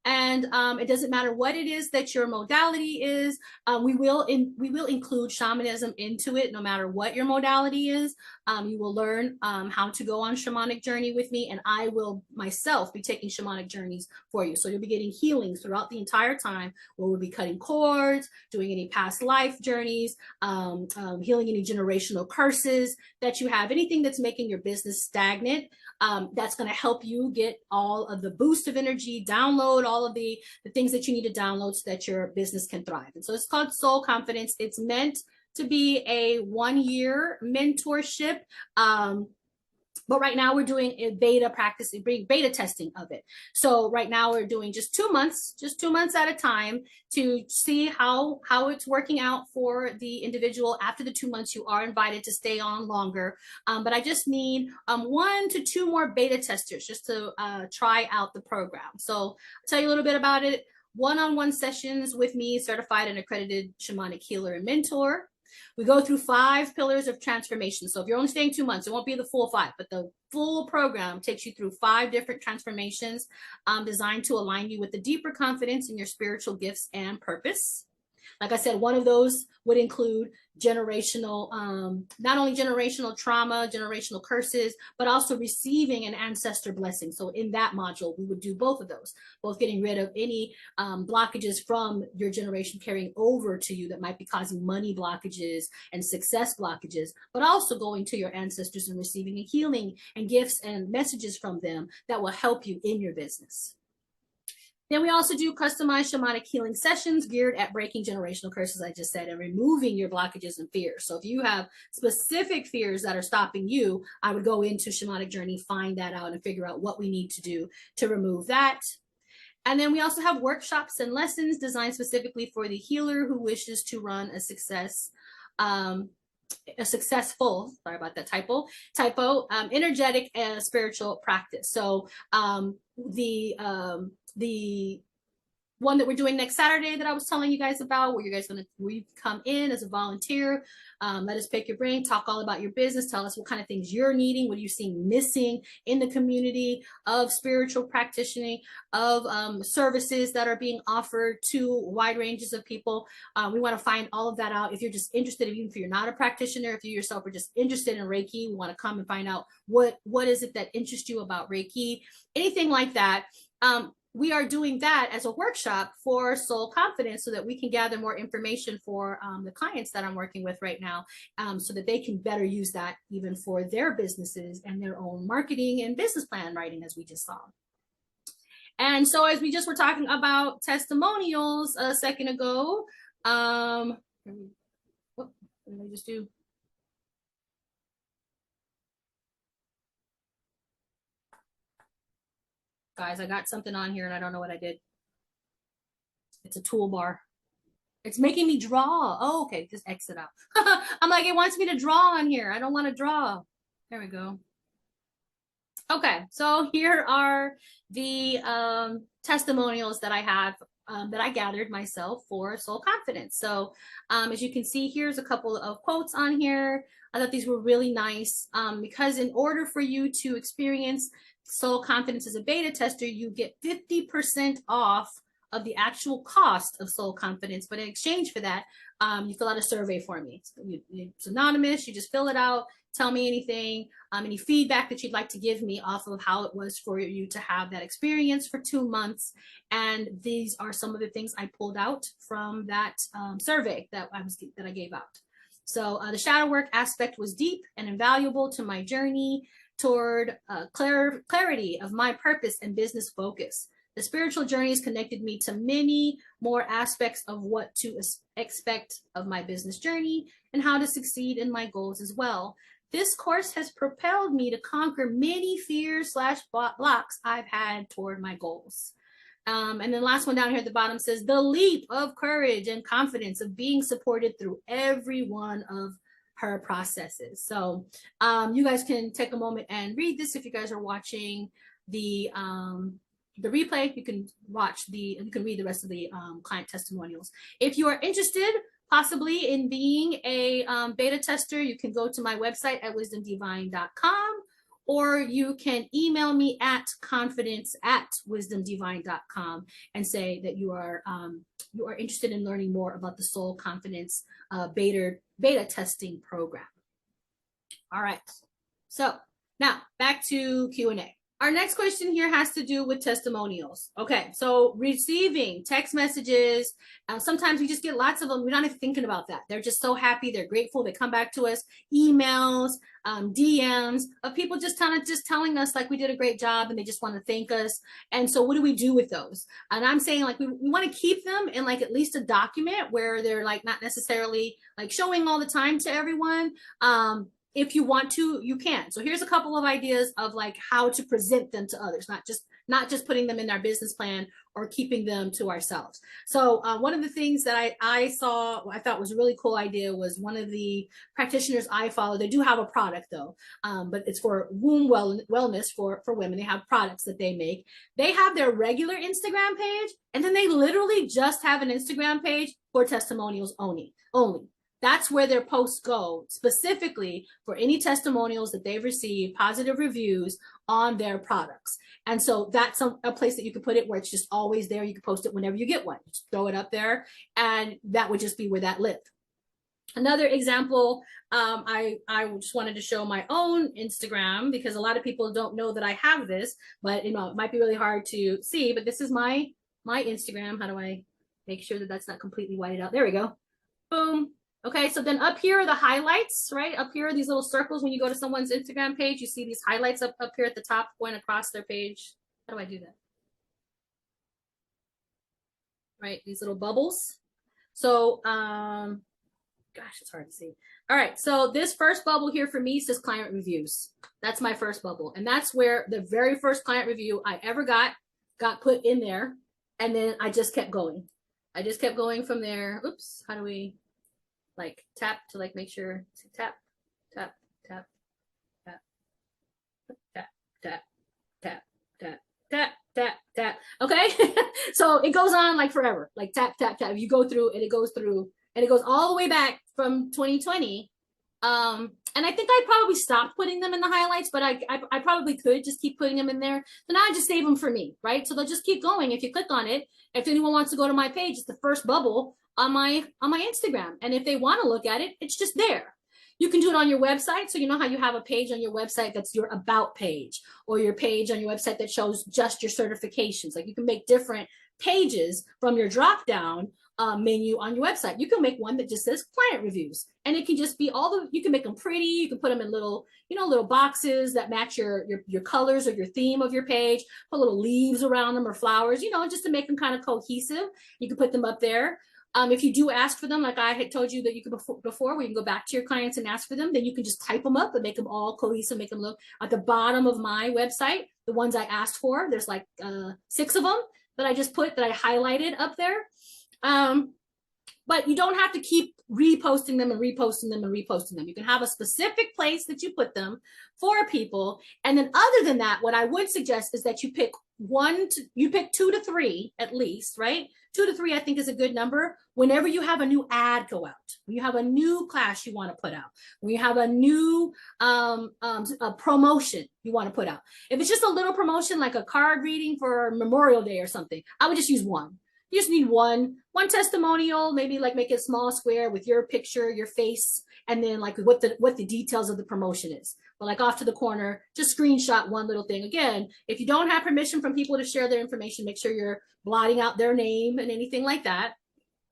And it doesn't matter what it is that your modality is. We will include shamanism into it, no matter what your modality is. You will learn how to go on shamanic journey with me, and I will myself be taking shamanic journeys for you. So you'll be getting healings throughout the entire time, where we'll be cutting cords, doing any past life journeys, healing any generational curses that you have, anything that's making your business stagnant. That's going to help you get all of the boost of energy, download all of the things that you need to download so that your business can thrive. And so it's called Soul Confidence. It's meant to be a 1-year mentorship. But right now we're doing a beta testing of it. So right now we're doing just 2 months at a time, to see how it's working out for the individual. After the 2 months, you are invited to stay on longer. But I just need 1 to 2 more beta testers just to try out the program. So I'll tell you a little bit about it. One-on-one sessions with me, certified and accredited shamanic healer and mentor. We go through 5 pillars of transformation. So if you're only staying 2 months, it won't be the full 5, but the full program takes you through 5 different transformations designed to align you with the deeper confidence in your spiritual gifts and purpose. Like I said, one of those would include generational, not only generational trauma, generational curses, but also receiving an ancestor blessing. So in that module, we would do both of those, both getting rid of any blockages from your generation carrying over to you that might be causing money blockages and success blockages, but also going to your ancestors and receiving a healing and gifts and messages from them that will help you in your business. Then we also do customized shamanic healing sessions geared at breaking generational curses, I just said, and removing your blockages and fears. So if you have specific fears that are stopping you, I would go into shamanic journey, find that out, and figure out what we need to do to remove that. And then we also have workshops and lessons designed specifically for the healer who wishes to run a successful, sorry about that typo, energetic and spiritual practice. So the one that we're doing next Saturday that I was telling you guys about, where you come in as a volunteer, let us pick your brain, talk all about your business, tell us what kind of things you're needing, what are you seeing missing in the community of spiritual practitioning, of services that are being offered to wide ranges of people. We want to find all of that out. If you're just interested, even if you're not a practitioner, if you yourself are just interested in Reiki, we want to come and find out what is it that interests you about Reiki, anything like that. we are doing that as a workshop for soul confidence so that we can gather more information for the clients that I'm working with right now, so that they can better use that even for their businesses and their own marketing and business plan writing, as we just saw. And so as we just were talking about testimonials a second ago, what did I just do? Guys, I got something on here and I don't know what I did. It's a toolbar. It's making me draw. Oh, okay, just exit out. I'm like, it wants me to draw on here. I don't want to draw. There we go. Okay, so here are the testimonials that I have that I gathered myself for soul confidence. So as you can see, here's a couple of quotes on here. I thought these were really nice because in order for you to experience soul confidence as a beta tester, you get 50% off of the actual cost of soul confidence. But in exchange for that, you fill out a survey for me. It's anonymous. You just fill it out. Tell me anything, any feedback that you'd like to give me off of how it was for you to have that experience for 2 months. And these are some of the things I pulled out from that survey that I gave out. So the shadow work aspect was deep and invaluable to my journey toward clarity of my purpose and business focus. The spiritual journey has connected me to many more aspects of what to expect of my business journey and how to succeed in my goals as well. This course has propelled me to conquer many fears / blocks I've had toward my goals. And then the last one down here at the bottom says, the leap of courage and confidence of being supported through every one of her processes. So you guys can take a moment and read this. If you guys are watching the replay, you can read the rest of the client testimonials. If you are interested possibly in being a beta tester, you can go to my website at wisdomdivine.com, or you can email me at confidence@wisdomdivine.com and say that you are interested in learning more about the Soul Confidence beta testing program. All right, so now back to Q&A. Our next question here has to do with testimonials. Okay, so receiving text messages, sometimes we just get lots of them. We're not even thinking about that. They're just so happy. They're grateful. They come back to us. Emails, DMs of people just telling us like we did a great job and they just want to thank us. And so what do we do with those? And I'm saying like we want to keep them in like at least a document where they're like not necessarily like showing all the time to everyone. If you want to, you can. So here's a couple of ideas of like how to present them to others, not just putting them in our business plan or keeping them to ourselves. So one of the things that I thought was a really cool idea was one of the practitioners I follow. They do have a product though, but it's for womb wellness for women. They have products that they make. They have their regular Instagram page, and then they literally just have an Instagram page for testimonials only. That's where their posts go, specifically for any testimonials that they've received, positive reviews on their products. And so that's a place that you can put it where it's just always there. You can post it whenever you get one. Just throw it up there, and that would just be where that lived. Another example, I just wanted to show my own Instagram because a lot of people don't know that I have this, but it might be really hard to see, but this is my Instagram. How do I make sure that that's not completely whited out? There we go. Boom. Okay, so then up here are the highlights, right? Up here are these little circles. When you go to someone's Instagram page, you see these highlights up here at the top going across their page. How do I do that? Right, these little bubbles. So, gosh, it's hard to see. All right, so this first bubble here for me says client reviews. That's my first bubble. And that's where the very first client review I ever got put in there. And then I just kept going. I just kept going from there. Oops, how do we... like tap to like make sure tap, tap, tap, tap, tap, tap, tap, tap, tap, tap, tap. Okay. So it goes on like forever, like tap, tap, tap. You go through and it goes through and it goes all the way back from 2020. And I think I probably stopped putting them in the highlights, but I probably could just keep putting them in there. So now I just save them for me, right? So they'll just keep going. If you click on it, if anyone wants to go to my page, it's the first bubble on my Instagram. And if they want to look at it, it's just there. You can do it on your website. So you know how you have a page on your website that's your about page, or your page on your website that shows just your certifications. Like you can make different pages from your drop down menu on your website. You can make one that just says client reviews, and it can just be all the, you can make them pretty. You can put them in little, little boxes that match your colors or your theme of your page, put little leaves around them or flowers, just to make them kind of cohesive. You can put them up there. If you do ask for them, like I had told you that you could before, where you can go back to your clients and ask for them, then you can just type them up and make them all cohesive, make them look at the bottom of my website. The ones I asked for, there's like 6 of them that I just put, that I highlighted up there. But you don't have to keep reposting them and reposting them and reposting them. You can have a specific place that you put them for people. And then other than that, what I would suggest is that you pick 2 to 3 at least, right? 2 to 3, I think, is a good number. Whenever you have a new ad go out, when you have a new class you want to put out, when you have a new a promotion you want to put out. If it's just a little promotion, like a card reading for Memorial Day or something, I would just use one. You just need one testimonial, maybe like make it a small square with your picture, your face, and then like what the details of the promotion is. But like off to the corner, just screenshot one little thing. Again, if you don't have permission from people to share their information, make sure you're blotting out their name and anything like that.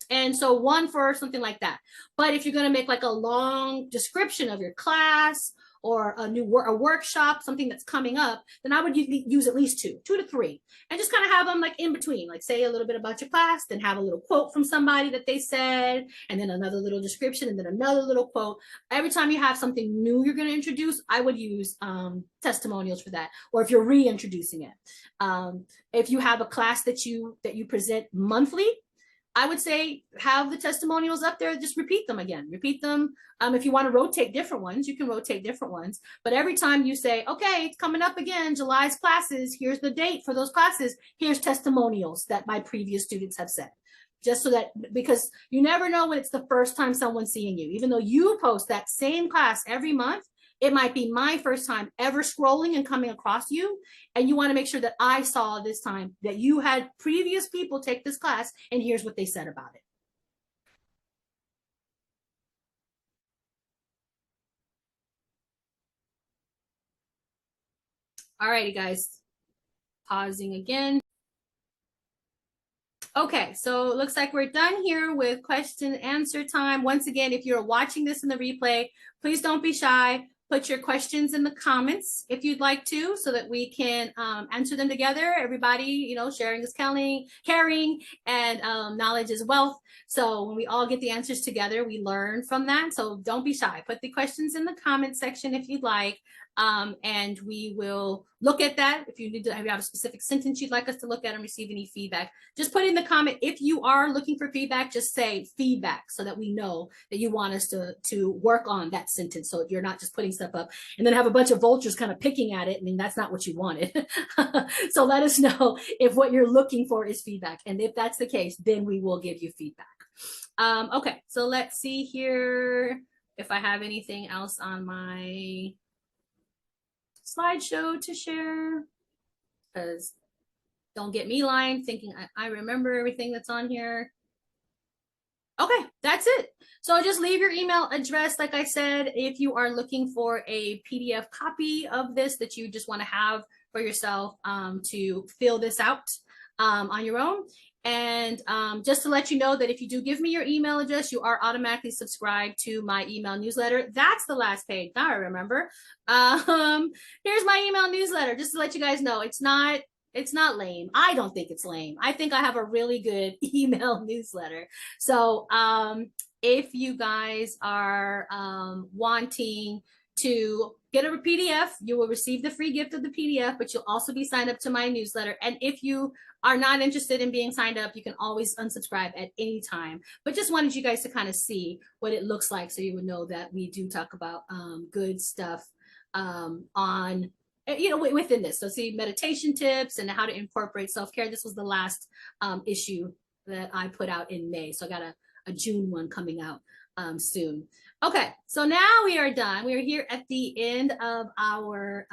And so one for something like that. But if you're going to make like a long description of your class or a workshop, something that's coming up, then I would use at least 2 to 3, and just kind of have them like in between, like say a little bit about your class, then have a little quote from somebody that they said, and then another little description, and then another little quote. Every time you have something new you're going to introduce, I would use testimonials for that. Or if you're reintroducing it, if you have a class that you present monthly, I would say have the testimonials up there, just repeat them again, repeat them. If you want to rotate different ones, you can rotate different ones. But every time you say, okay, it's coming up again, July's classes, here's the date for those classes, here's testimonials that my previous students have said. Just so that, because you never know when it's the first time someone's seeing you. Even though you post that same class every month, it might be my first time ever scrolling and coming across you. And you want to make sure that I saw this time that you had previous people take this class, and here's what they said about it. All righty, guys. Pausing again. Okay, so it looks like we're done here with question and answer time. Once again, if you're watching this in the replay, please don't be shy. Put your questions in the comments if you'd like to, so that we can answer them together. Everybody, sharing is caring, and knowledge is wealth. So when we all get the answers together, we learn from that. So don't be shy. Put the questions in the comment section if you'd like. And we will look at that. If you have a specific sentence you'd like us to look at and receive any feedback, just put in the comment. If you are looking for feedback, just say feedback, so that we know that you want us to work on that sentence. So you're not just putting stuff up and then have a bunch of vultures kind of picking at it. I mean, that's not what you wanted. So let us know if what you're looking for is feedback. And if that's the case, then we will give you feedback. Okay, so let's see here if I have anything else on my slideshow to share, because don't get me lying thinking I remember everything that's on here. Okay, that's it. So just leave your email address. Like I said, if you are looking for a PDF copy of this that you just want to have for yourself to fill this out on your own. And just to let you know that if you do give me your email address, you are automatically subscribed to my email newsletter. That's the last page. Now I remember. Here's my email newsletter, just to let you guys know. It's not lame. I don't think it's lame. I think I have a really good email newsletter. So if you guys are wanting to get a PDF, you will receive the free gift of the PDF, but you'll also be signed up to my newsletter. And if you are not interested in being signed up, you can always unsubscribe at any time. But just wanted you guys to kind of see what it looks like, so you would know that we do talk about good stuff on, within this. So see meditation tips and how to incorporate self-care. This was the last issue that I put out in May. So I got a June one coming out soon. Okay, so now we are done. We are here at the end of our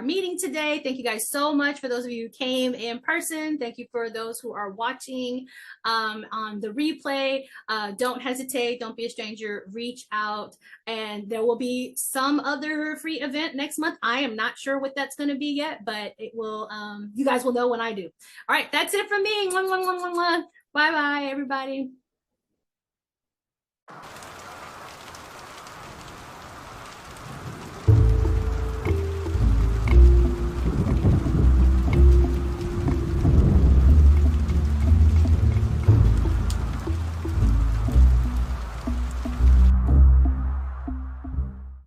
meeting today. Thank you guys so much for those of you who came in person. Thank you for those who are watching on the replay. Don't hesitate. Don't be a stranger. Reach out, and there will be some other free event next month. I am not sure what that's going to be yet, but it will. You guys will know when I do. All right, that's it from me. Bye bye, everybody.